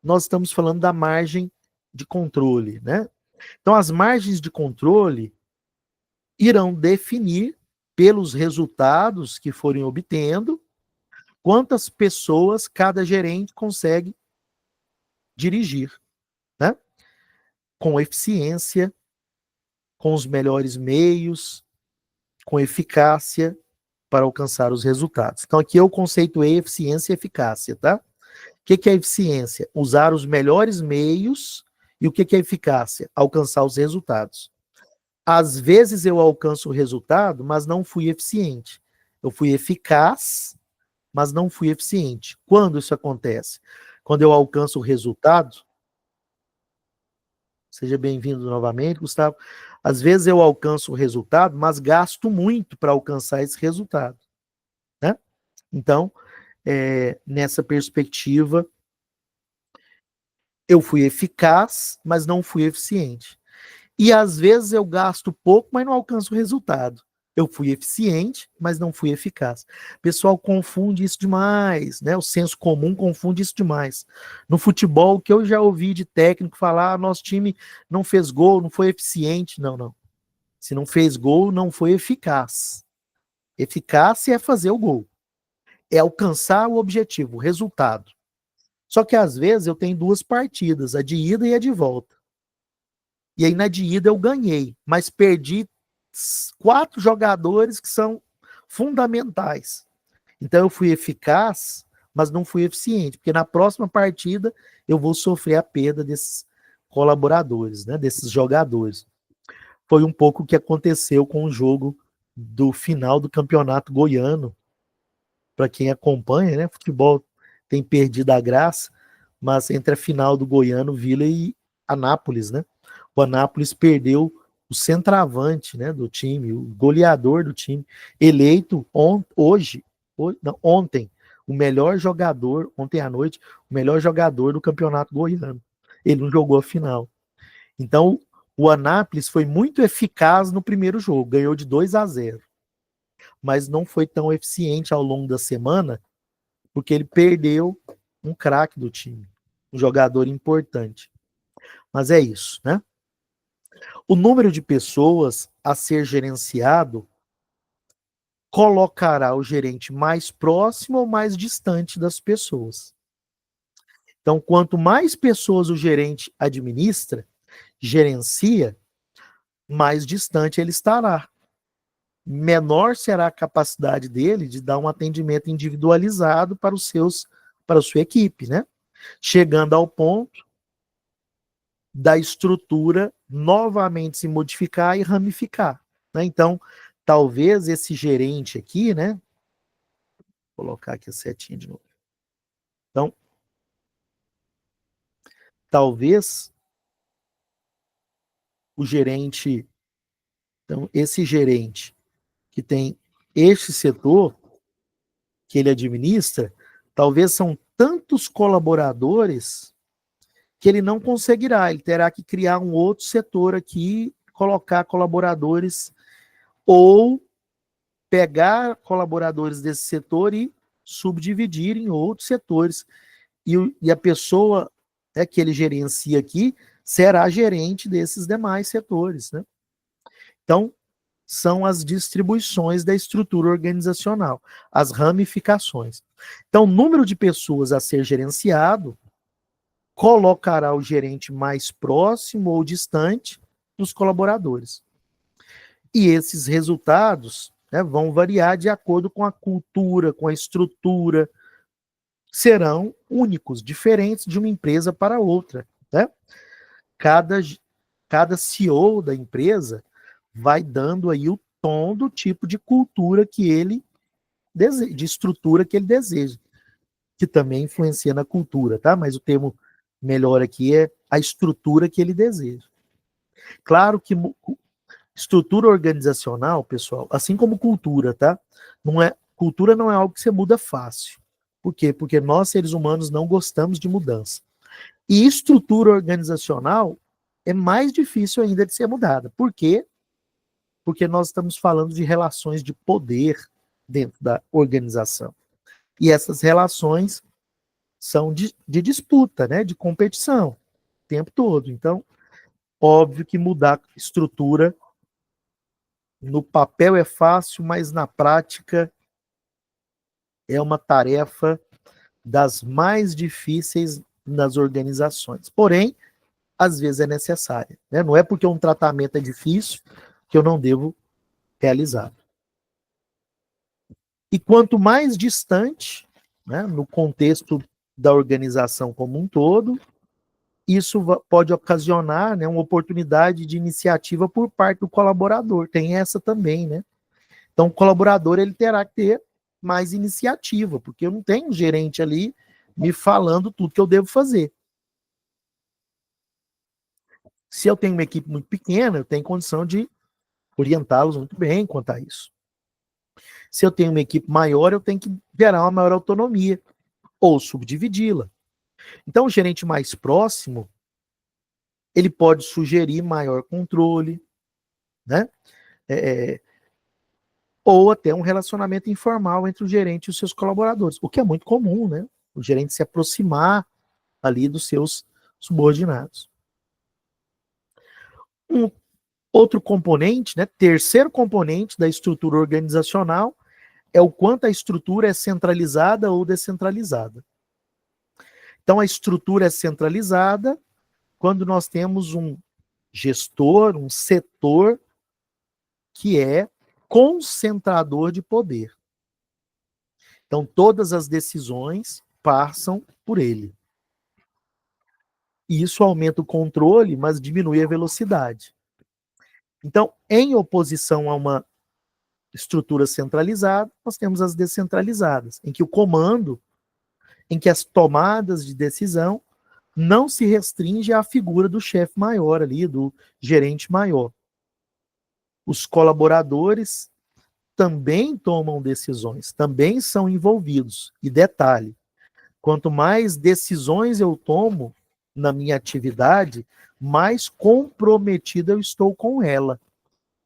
nós estamos falando da margem de controle, né? Então, as margens de controle irão definir, pelos resultados que forem obtendo, quantas pessoas cada gerente consegue dirigir, né? Com eficiência, com os melhores meios, com eficácia para alcançar os resultados. Então, aqui eu conceituei eficiência e eficácia, tá? O que é eficiência? Usar os melhores meios. E o que é eficácia? Alcançar os resultados. Às vezes eu alcanço o resultado, mas não fui eficiente. Eu fui eficaz, mas não fui eficiente. Quando isso acontece? Quando eu alcanço o resultado. Seja bem-vindo novamente, Gustavo. Às vezes eu alcanço o resultado, mas gasto muito para alcançar esse resultado, né? Então, nessa perspectiva, eu fui eficaz, mas não fui eficiente. E às vezes eu gasto pouco, mas não alcanço o resultado. Eu fui eficiente, mas não fui eficaz. O pessoal confunde isso demais, né? O senso comum confunde isso demais. No futebol, o que eu já ouvi de técnico falar, nosso time não fez gol, não foi eficiente. Não, não. Se não fez gol, não foi eficaz. Eficácia é fazer o gol. É alcançar o objetivo, o resultado. Só que às vezes eu tenho 2 partidas, a de ida e a de volta. E aí na de ida eu ganhei, mas perdi 4 jogadores que são fundamentais. Então eu fui eficaz, mas não fui eficiente, porque na próxima partida eu vou sofrer a perda desses colaboradores, né, desses jogadores. Foi um pouco o que aconteceu com o jogo do final do Campeonato Goiano. Para quem acompanha, né, futebol tem perdido a graça, mas entre a final do Goiano, Vila e Anápolis, né? O Anápolis perdeu o centroavante, né, do time, o goleador do time, eleito ontem, o melhor jogador, ontem à noite, o melhor jogador do Campeonato Goiano. Ele não jogou a final. Então, o Anápolis foi muito eficaz no primeiro jogo, ganhou de 2-0, mas não foi tão eficiente ao longo da semana, porque ele perdeu um craque do time, um jogador importante. Mas é isso, né? O número de pessoas a ser gerenciado colocará o gerente mais próximo ou mais distante das pessoas. Então, quanto mais pessoas o gerente administra, gerencia, mais distante ele estará. Menor será a capacidade dele de dar um atendimento individualizado para a sua equipe, né? Chegando ao ponto da estrutura novamente se modificar e ramificar, né? Então, talvez esse gerente aqui, né, Vou colocar aqui a setinha de novo. Então, talvez o gerente, então esse gerente que tem este setor que ele administra, talvez são tantos colaboradores que ele não conseguirá, ele terá que criar um outro setor aqui, colocar colaboradores ou pegar colaboradores desse setor e subdividir em outros setores. E a pessoa, né, que ele gerencia aqui será gerente desses demais setores, né? Então, são as distribuições da estrutura organizacional, as ramificações. Então, o número de pessoas a ser gerenciado colocará o gerente mais próximo ou distante dos colaboradores. E esses resultados, né, vão variar de acordo com a cultura, com a estrutura, serão únicos, diferentes de uma empresa para outra, né? Cada CEO da empresa vai dando aí o tom do tipo de cultura que ele deseja, de estrutura que ele deseja, que também influencia na cultura, tá? Mas o termo melhor aqui é a estrutura que ele deseja. Claro que estrutura organizacional, pessoal, assim como cultura, tá? Cultura não é algo que você muda fácil. Por quê? Porque nós, seres humanos, não gostamos de mudança. E estrutura organizacional é mais difícil ainda de ser mudada. Por quê? Porque nós estamos falando de relações de poder dentro da organização. E essas relações são de disputa, né? De competição, o tempo todo. Então, óbvio que mudar estrutura no papel é fácil, mas na prática é uma tarefa das mais difíceis nas organizações. Porém, às vezes é necessária, né? Não é porque um tratamento é difícil que eu não devo realizar. E quanto mais distante, né, no contexto da organização como um todo, isso pode ocasionar, né, uma oportunidade de iniciativa por parte do colaborador. Tem essa também, né? Então, o colaborador ele terá que ter mais iniciativa, porque eu não tenho um gerente ali me falando tudo que eu devo fazer. Se eu tenho uma equipe muito pequena, eu tenho condição de orientá-los muito bem quanto a isso. Se eu tenho uma equipe maior, eu tenho que gerar uma maior autonomia ou subdividi-la. Então, o gerente mais próximo, ele pode sugerir maior controle, né? Ou até um relacionamento informal entre o gerente e os seus colaboradores, o que é muito comum, né? O gerente se aproximar ali dos seus subordinados. Um outro componente, né, terceiro componente da estrutura organizacional é o quanto a estrutura é centralizada ou descentralizada. Então, a estrutura é centralizada quando nós temos um gestor, um setor que é concentrador de poder. Então, todas as decisões passam por ele. E isso aumenta o controle, mas diminui a velocidade. Então, em oposição a uma estrutura centralizada, nós temos as descentralizadas, em que o comando, em que as tomadas de decisão não se restringe à figura do chefe maior ali, do gerente maior. Os colaboradores também tomam decisões, também são envolvidos. E detalhe, quanto mais decisões eu tomo na minha atividade, mais comprometido eu estou com ela.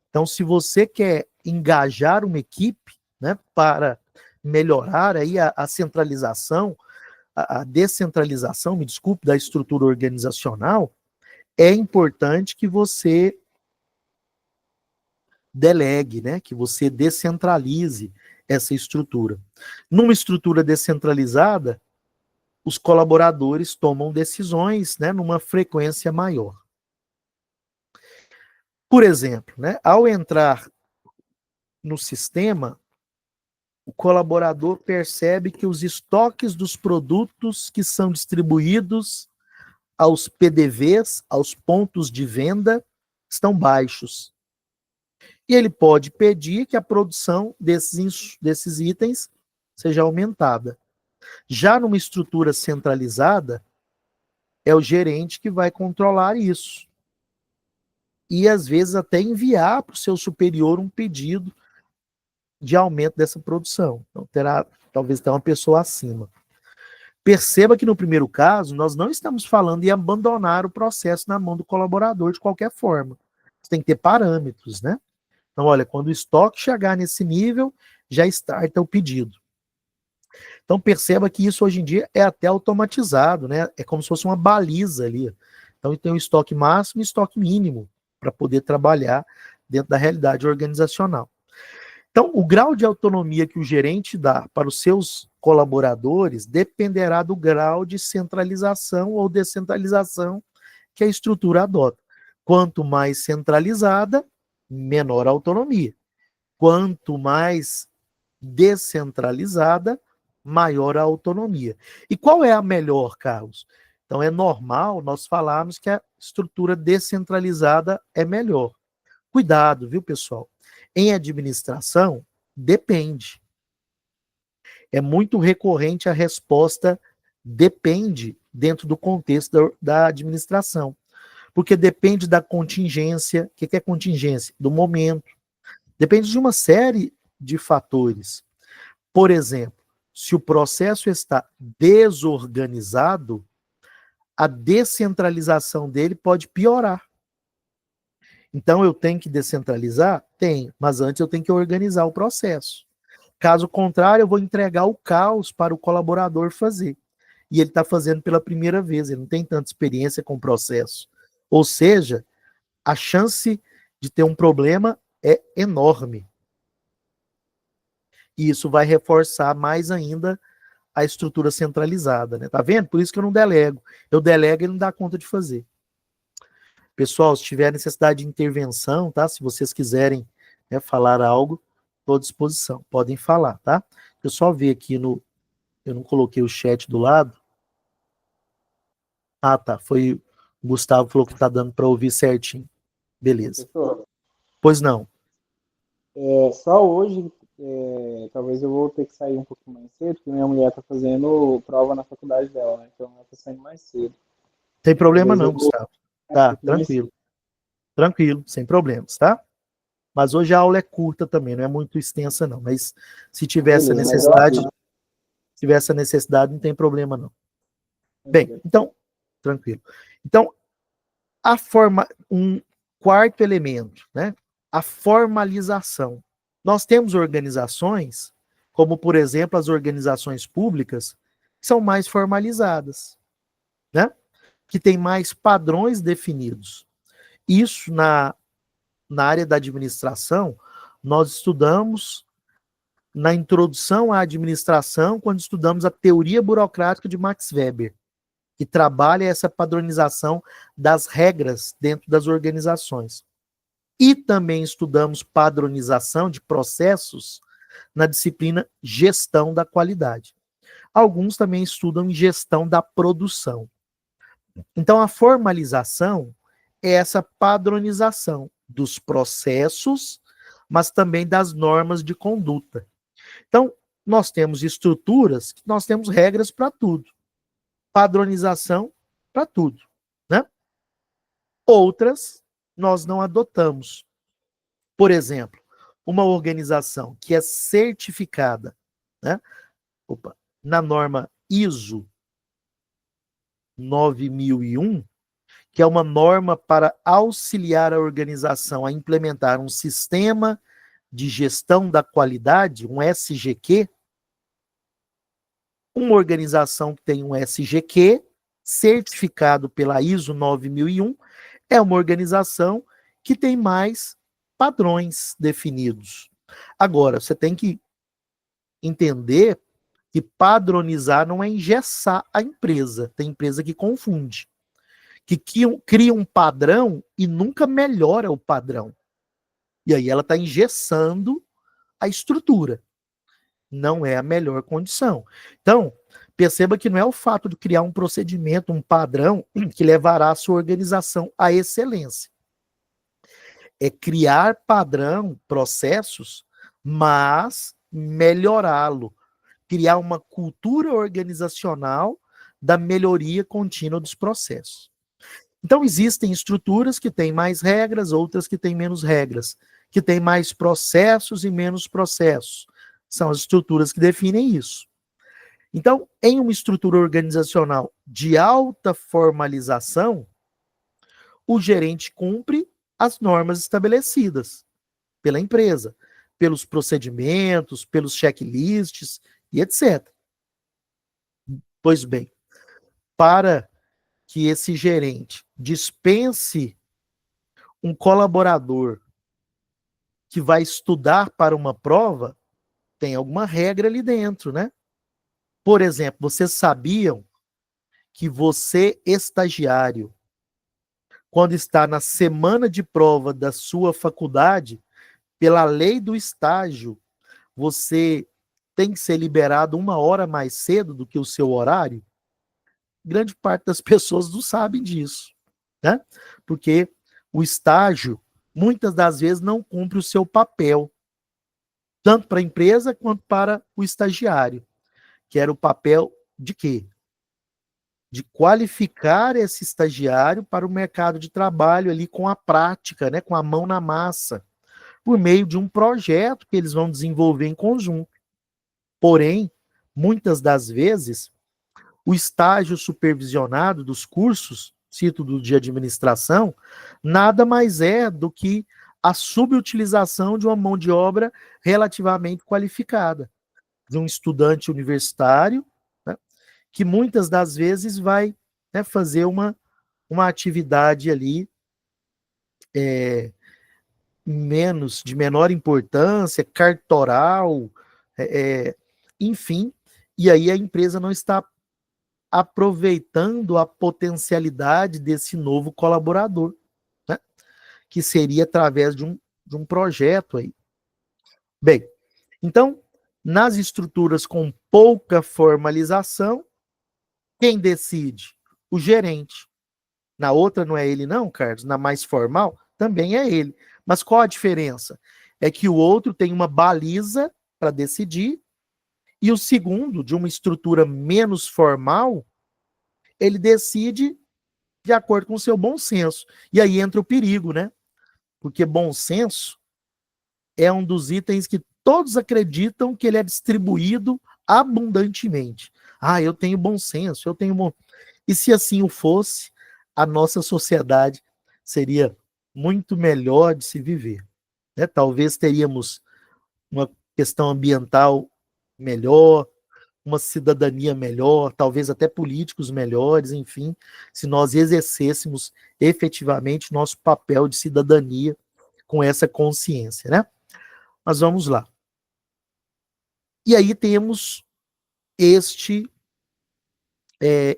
Então, se você quer engajar uma equipe, né, para melhorar aí a centralização, a descentralização, me desculpe, da estrutura organizacional, é importante que você delegue, né, que você descentralize essa estrutura. Numa estrutura descentralizada, os colaboradores tomam decisões, né, numa frequência maior. Por exemplo, né, ao entrar no sistema, o colaborador percebe que os estoques dos produtos que são distribuídos aos PDVs, aos pontos de venda, estão baixos. E ele pode pedir que a produção desses itens seja aumentada. Já numa estrutura centralizada, é o gerente que vai controlar isso. E, às vezes, até enviar para o seu superior um pedido de aumento dessa produção. Então, terá talvez até uma pessoa acima. Perceba que, no primeiro caso, nós não estamos falando em abandonar o processo na mão do colaborador de qualquer forma. Você tem que ter parâmetros, né? Então, olha, quando o estoque chegar nesse nível, já starta o pedido. Então, perceba que isso hoje em dia é até automatizado, né? É como se fosse uma baliza ali. Então, tem o estoque máximo e estoque mínimo para poder trabalhar dentro da realidade organizacional. Então, o grau de autonomia que o gerente dá para os seus colaboradores dependerá do grau de centralização ou descentralização que a estrutura adota. Quanto mais centralizada, menor autonomia. Quanto mais descentralizada, maior a autonomia. E qual é a melhor, Carlos? Então, é normal nós falarmos que a estrutura descentralizada é melhor. Cuidado, viu, pessoal? Em administração, depende. É muito recorrente a resposta depende dentro do contexto da administração. Porque depende da contingência. O que é contingência? Do momento. Depende de uma série de fatores. Por exemplo, se o processo está desorganizado, a descentralização dele pode piorar. Então, eu tenho que descentralizar? Tenho, mas antes eu tenho que organizar o processo. Caso contrário, eu vou entregar o caos para o colaborador fazer. E ele está fazendo pela primeira vez, ele não tem tanta experiência com o processo. Ou seja, a chance de ter um problema é enorme. E isso vai reforçar mais ainda a estrutura centralizada, né? Tá vendo? Por isso que eu não delego. Eu delego e ele não dá conta de fazer. Pessoal, se tiver necessidade de intervenção, tá? Se vocês quiserem, né, falar algo, estou à disposição. Podem falar, tá? Eu só ver aqui no... Eu não coloquei o chat do lado. Ah, tá. Foi o Gustavo falou que tá dando para ouvir certinho. Beleza. Professor, Pois não. só hoje, talvez eu vou ter que sair um pouquinho mais cedo, porque minha mulher está fazendo prova na faculdade dela, né? Então ela está saindo mais cedo. Tem problema Talvez eu não, vou Gustavo. um Tá, pouquinho mais tranquilo. cedo. Tranquilo, sem problemas, tá? Mas hoje a aula é curta também, não é muito extensa não. Mas se tiver essa Beleza, mas eu necessidade, aviso. não tem problema não. Bem, então, tranquilo. Então, um quarto elemento, né? A formalização. Nós temos organizações, como por exemplo as organizações públicas, que são mais formalizadas, né? Que têm mais padrões definidos. Isso na área da administração, nós estudamos na introdução à administração, quando estudamos a teoria burocrática de Max Weber, que trabalha essa padronização das regras dentro das organizações. E também estudamos padronização de processos na disciplina gestão da qualidade. Alguns também estudam gestão da produção. Então, a formalização é essa padronização dos processos, mas também das normas de conduta. Então, nós temos estruturas, nós temos regras para tudo. Padronização para tudo, né? Outras nós não adotamos. Por exemplo, uma organização que é certificada, né? Na norma ISO 9001, que é uma norma para auxiliar a organização a implementar um sistema de gestão da qualidade, um SGQ. Uma organização que tem um SGQ, certificado pela ISO 9001, é uma organização que tem mais padrões definidos. Agora, você tem que entender que padronizar não é engessar a empresa. Tem empresa que confunde, que cria um padrão e nunca melhora o padrão. E aí ela está engessando a estrutura. Não é a melhor condição. Então, perceba que não é o fato de criar um procedimento, um padrão, que levará a sua organização à excelência. É criar padrão, processos, mas melhorá-lo. criar uma cultura organizacional da melhoria contínua dos processos. Então, existem estruturas que têm mais regras, outras que têm menos regras, que têm mais processos e menos processos. São as estruturas que definem isso. Então, em uma estrutura organizacional de alta formalização, o gerente cumpre as normas estabelecidas pela empresa, pelos procedimentos, pelos checklists e etc. Pois bem, para que esse gerente dispense um colaborador que vai estudar para uma prova, tem alguma regra ali dentro, né? Por exemplo, vocês sabiam que você, estagiário, quando está na semana de prova da sua faculdade, pela lei do estágio, você tem que ser liberado 1 hora mais cedo do que o seu horário? Grande parte das pessoas não sabem disso, né? Porque o estágio, muitas das vezes, não cumpre o seu papel, tanto para a empresa quanto para o estagiário, que era o papel de quê? De qualificar esse estagiário para o mercado de trabalho ali com a prática, né, com a mão na massa, por meio de um projeto que eles vão desenvolver em conjunto. Porém, muitas das vezes, o estágio supervisionado dos cursos, cito do de administração, nada mais é do que a subutilização de uma mão de obra relativamente qualificada, de um estudante universitário, né, que muitas das vezes vai, né, fazer uma atividade ali de menor importância, cartoral, enfim, e aí a empresa não está aproveitando a potencialidade desse novo colaborador, né, que seria através de um projeto aí. Bem, então, nas estruturas com pouca formalização, quem decide? O gerente. Na outra não é ele não, Carlos, na mais formal, também é ele. Mas qual a diferença? É que o outro tem uma baliza para decidir e o segundo, de uma estrutura menos formal, ele decide de acordo com o seu bom senso. E aí entra o perigo, né? Porque bom senso é um dos itens que todos acreditam que ele é distribuído abundantemente. Ah, eu tenho bom senso, eu tenho bom... E se assim o fosse, a nossa sociedade seria muito melhor de se viver, né? Talvez teríamos uma questão ambiental melhor, uma cidadania melhor, talvez até políticos melhores, enfim, se nós exercêssemos efetivamente nosso papel de cidadania com essa consciência, né? Mas vamos lá. E aí temos este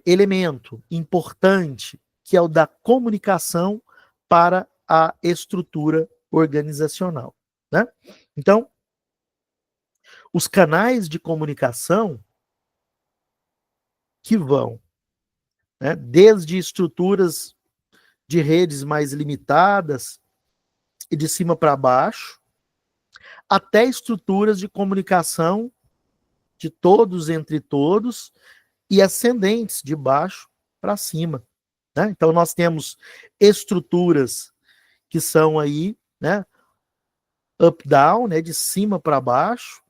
elemento importante, que é o da comunicação para a estrutura organizacional, né? Então, os canais de comunicação que vão, né, desde estruturas de redes mais limitadas e de cima para baixo, até estruturas de comunicação de todos entre todos e ascendentes de baixo para cima, né? Então nós temos estruturas que são aí, né, up-down, né, de cima para baixo,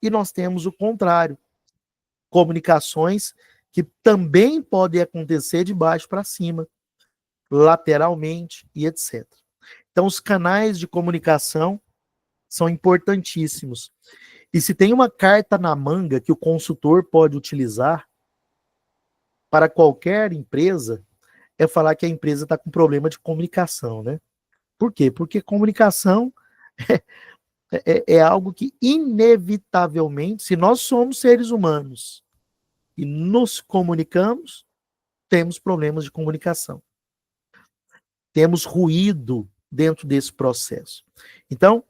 e nós temos o contrário, comunicações que também podem acontecer de baixo para cima, lateralmente e etc. Então os canais de comunicação são importantíssimos. E se tem uma carta na manga que o consultor pode utilizar para qualquer empresa, é falar que a empresa está com problema de comunicação, né? Por quê? Porque comunicação é algo que, inevitavelmente, se nós somos seres humanos e nos comunicamos, temos problemas de comunicação. Temos ruído dentro desse processo. Então,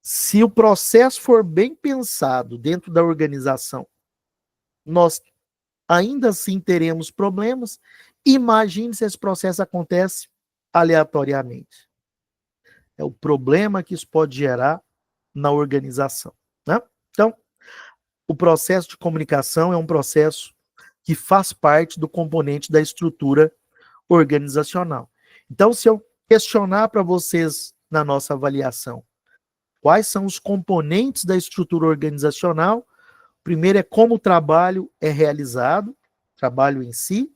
se o processo for bem pensado dentro da organização, nós ainda assim teremos problemas. Imagine se esse processo acontece aleatoriamente. É o problema que isso pode gerar na organização, né? Então, o processo de comunicação é um processo que faz parte do componente da estrutura organizacional. Então, se eu questionar para vocês na nossa avaliação quais são os componentes da estrutura organizacional, o primeiro é como o trabalho é realizado, trabalho em si.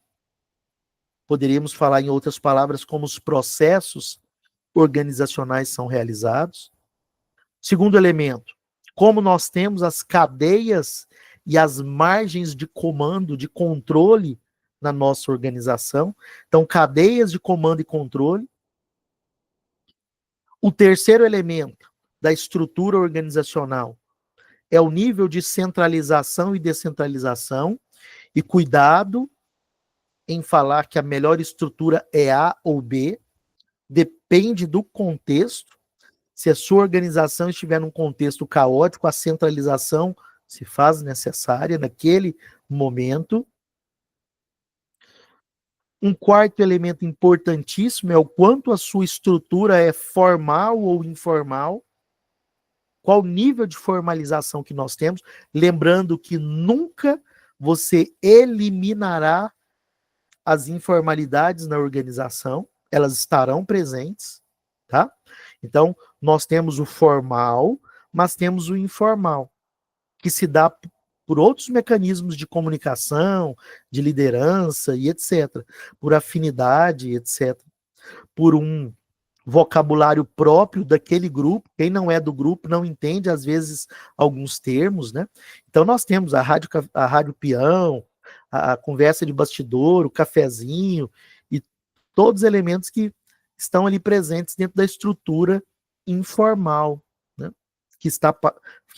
Poderíamos falar em outras palavras como os processos organizacionais são realizados. Segundo elemento, como nós temos as cadeias e as margens de comando, de controle na nossa organização. Então, cadeias de comando e controle. O terceiro elemento da estrutura organizacional é o nível de centralização e descentralização, e cuidado em falar que a melhor estrutura é A ou B, depende do contexto. Se a sua organização estiver num contexto caótico, a centralização se faz necessária naquele momento. Um quarto elemento importantíssimo é o quanto a sua estrutura é formal ou informal. Qual o nível de formalização que nós temos? Lembrando que nunca você eliminará as informalidades na organização, elas estarão presentes, tá? Então, nós temos o formal, mas temos o informal, que se dá por outros mecanismos de comunicação, de liderança e etc. Por afinidade, etc. Por um vocabulário próprio daquele grupo. Quem não é do grupo não entende, às vezes, alguns termos, né? Então, nós temos a rádio peão, a conversa de bastidor, o cafezinho, e todos os elementos que estão ali presentes dentro da estrutura informal, né? Que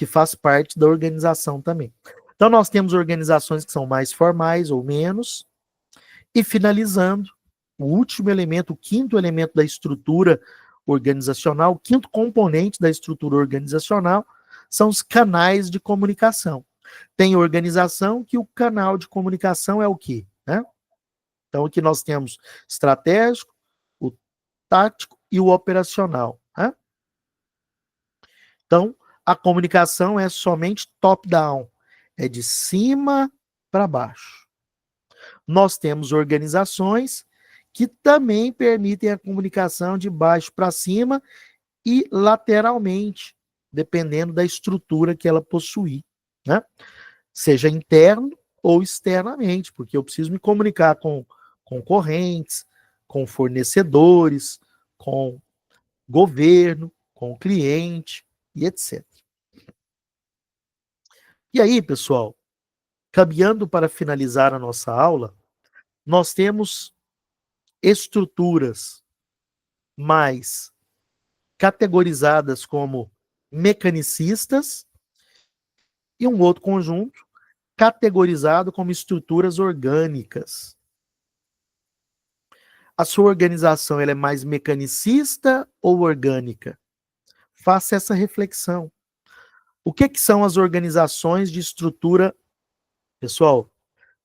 faz parte da organização também. Então, nós temos organizações que são mais formais ou menos, e finalizando, o último elemento, o quinto elemento da estrutura organizacional, o quinto componente da estrutura organizacional, são os canais de comunicação. Tem organização que o canal de comunicação é o quê? Né? Então, aqui nós temos estratégico, o tático e o operacional. Né? Então, a comunicação é somente top-down, é de cima para baixo. Nós temos organizações que também permitem a comunicação de baixo para cima e lateralmente, dependendo da estrutura que ela possuir, né? Seja interno ou externamente, porque eu preciso me comunicar com concorrentes, com fornecedores, com governo, com cliente e etc. E aí, pessoal, caminhando para finalizar a nossa aula, nós temos estruturas mais categorizadas como mecanicistas e um outro conjunto categorizado como estruturas orgânicas. A sua organização ela é mais mecanicista ou orgânica? Faça essa reflexão. O que são as organizações de estrutura? Pessoal,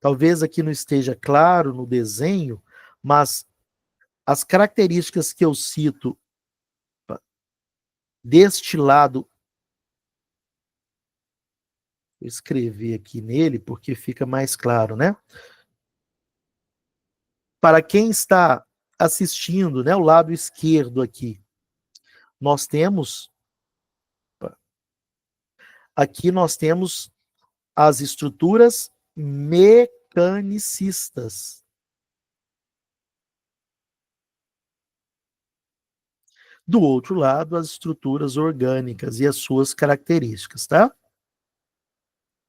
talvez aqui não esteja claro no desenho, mas as características que eu cito deste lado, vou escrever aqui nele porque fica mais claro, né? Para quem está assistindo, né, o lado esquerdo aqui, nós temos as estruturas mecanicistas. Do outro lado, as estruturas orgânicas e as suas características, tá?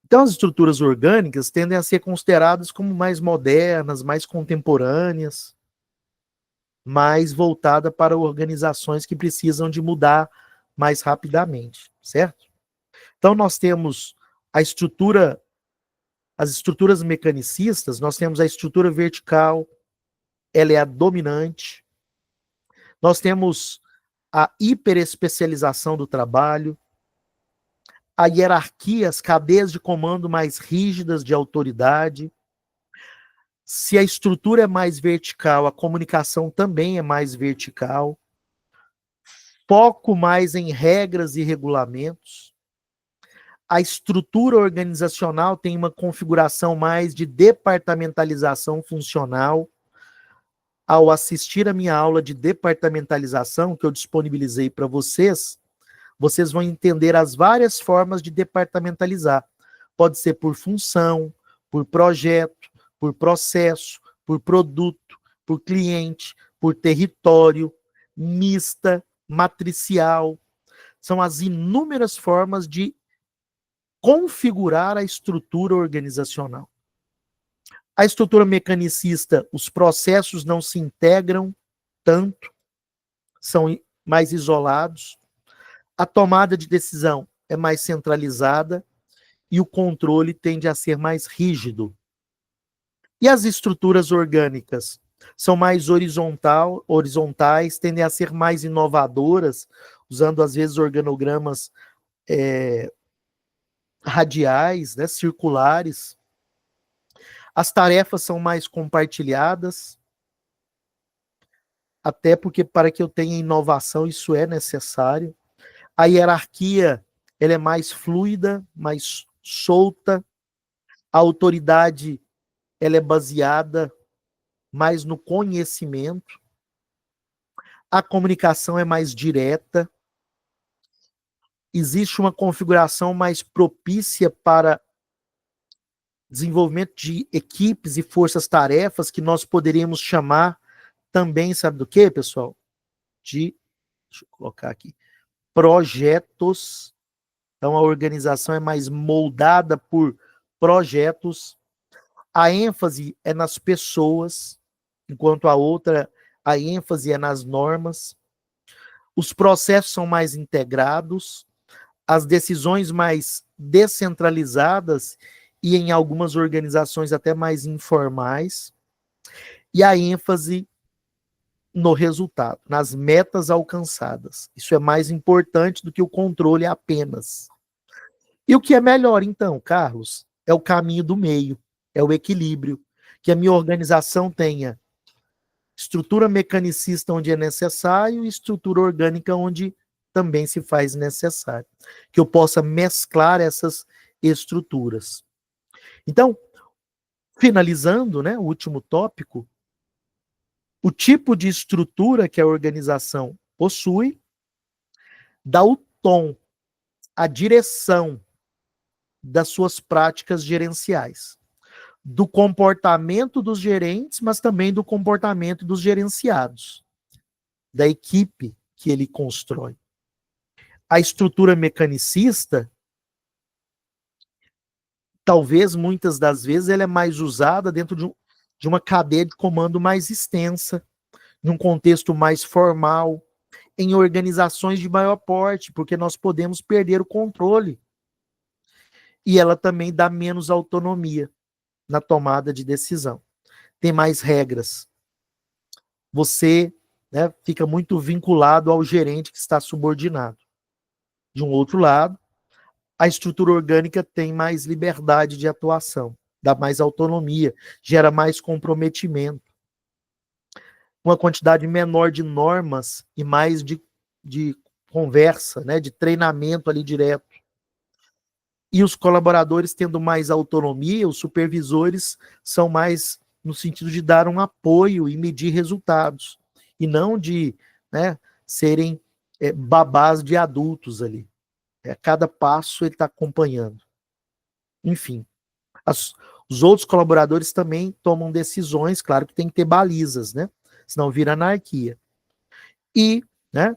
Então, as estruturas orgânicas tendem a ser consideradas como mais modernas, mais contemporâneas, mais voltada para organizações que precisam de mudar mais rapidamente, certo? Então, nós temos as estruturas mecanicistas, nós temos a estrutura vertical, ela é a dominante. Nós temos a hiperespecialização do trabalho, a hierarquia, as cadeias de comando mais rígidas de autoridade. Se a estrutura é mais vertical, a comunicação também é mais vertical. Foco mais em regras e regulamentos. A estrutura organizacional tem uma configuração mais de departamentalização funcional. Ao assistir a minha aula de departamentalização, que eu disponibilizei para vocês, vocês vão entender as várias formas de departamentalizar. Pode ser por função, por projeto, por processo, por produto, por cliente, por território, mista, matricial. São as inúmeras formas de configurar a estrutura organizacional. A estrutura mecanicista, os processos não se integram tanto, são mais isolados. A tomada de decisão é mais centralizada e o controle tende a ser mais rígido. E as estruturas orgânicas são mais horizontais, tendem a ser mais inovadoras, usando às vezes organogramas radiais, né, circulares. As tarefas são mais compartilhadas, até porque para que eu tenha inovação isso é necessário. A hierarquia ela é mais fluida, mais solta. A autoridade ela é baseada mais no conhecimento. A comunicação é mais direta. Existe uma configuração mais propícia para desenvolvimento de equipes e forças-tarefas que nós poderíamos chamar também, sabe do que, pessoal? Deixa eu colocar aqui, projetos. Então, a organização é mais moldada por projetos. A ênfase é nas pessoas, enquanto a ênfase é nas normas. Os processos são mais integrados, as decisões mais descentralizadas e em algumas organizações até mais informais. E a ênfase no resultado, nas metas alcançadas. Isso é mais importante do que o controle apenas. E o que é melhor, então, Carlos? É o caminho do meio, é o equilíbrio. Que a minha organização tenha estrutura mecanicista onde é necessário e estrutura orgânica onde também se faz necessário. Que eu possa mesclar essas estruturas. Então, finalizando, né, o último tópico, o tipo de estrutura que a organização possui dá o tom, a direção das suas práticas gerenciais, do comportamento dos gerentes, mas também do comportamento dos gerenciados, da equipe que ele constrói. A estrutura mecanicista, talvez muitas das vezes, ela é mais usada dentro de uma cadeia de comando mais extensa, num contexto mais formal, em organizações de maior porte, porque nós podemos perder o controle. E ela também dá menos autonomia na tomada de decisão. Tem mais regras. Você, né, fica muito vinculado ao gerente que está subordinado. De um outro lado, a estrutura orgânica tem mais liberdade de atuação, dá mais autonomia, gera mais comprometimento. Uma quantidade menor de normas e mais de conversa, né, de treinamento ali direto. E os colaboradores tendo mais autonomia, os supervisores são mais no sentido de dar um apoio e medir resultados, e não de, né, serem babás de adultos ali. Cada passo ele está acompanhando. Enfim, os outros colaboradores também tomam decisões, claro que tem que ter balizas, né? Senão vira anarquia. E, né,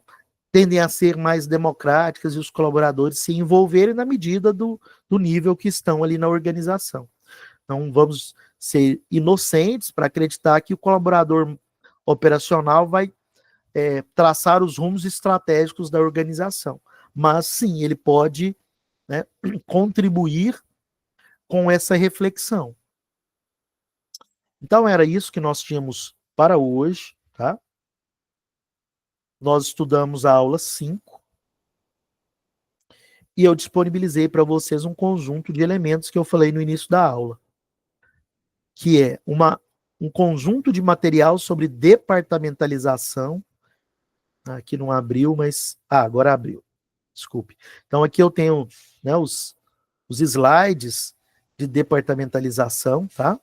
tendem a ser mais democráticas e os colaboradores se envolverem na medida do nível que estão ali na organização. Não vamos ser inocentes para acreditar que o colaborador operacional vai traçar os rumos estratégicos da organização. Mas, sim, ele pode, né, contribuir com essa reflexão. Então, era isso que nós tínhamos para hoje, tá? Nós estudamos a aula 5 e eu disponibilizei para vocês um conjunto de elementos que eu falei no início da aula, que é um conjunto de material sobre departamentalização. Aqui não abriu, mas... agora abriu. Desculpe. Então, aqui eu tenho, né, os os slides de departamentalização, tá?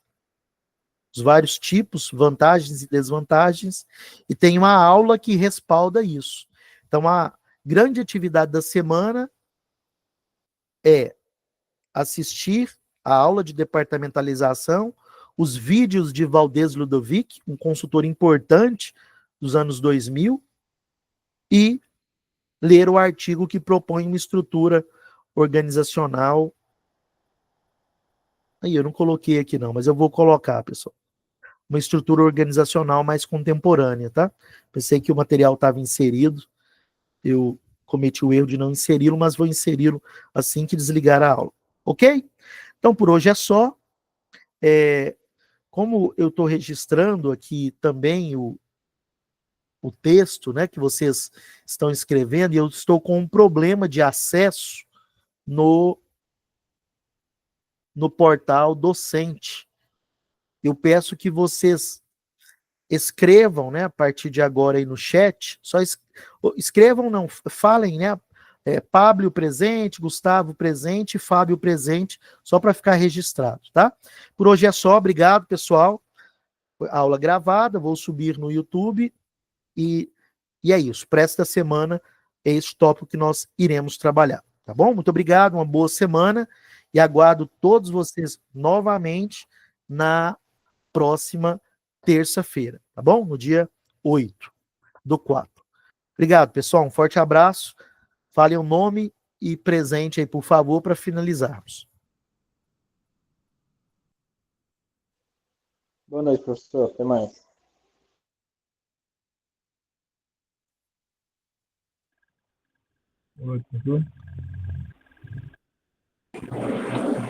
Os vários tipos, vantagens e desvantagens, e tem uma aula que respalda isso. Então, a grande atividade da semana é assistir a aula de departamentalização, os vídeos de Valdez Ludovic, um consultor importante dos anos 2000, e ler o artigo que propõe uma estrutura organizacional. Aí, eu não coloquei aqui não, mas eu vou colocar, pessoal. Uma estrutura organizacional mais contemporânea, tá? Pensei que o material estava inserido, eu cometi o erro de não inseri-lo, mas vou inseri-lo assim que desligar a aula, ok? Então, por hoje é só. Como eu estou registrando aqui também o texto, né, que vocês estão escrevendo, e eu estou com um problema de acesso no, no portal docente. Eu peço que vocês escrevam, né, a partir de agora aí no chat, só escrevam, não, falem, né, Pablo presente, Gustavo presente, Fábio presente, só para ficar registrado, tá? Por hoje é só, obrigado, pessoal. Aula gravada, vou subir no YouTube e é isso. Para esta semana é esse tópico que nós iremos trabalhar, tá bom? Muito obrigado, uma boa semana e aguardo todos vocês novamente na próxima terça-feira, tá bom? No dia 8/4. Obrigado, pessoal. Um forte abraço. Falem o nome e presente aí, por favor, para finalizarmos. Boa noite, professor. Até mais.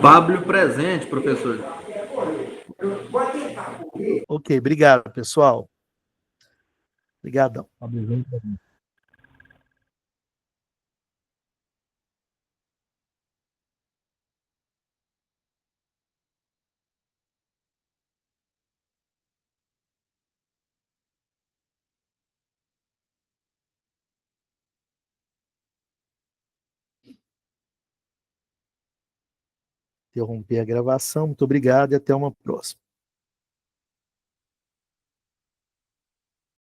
Pablo presente, professor. Ok, obrigado, pessoal. Obrigadão. Interromper a gravação. Muito obrigado e até uma próxima.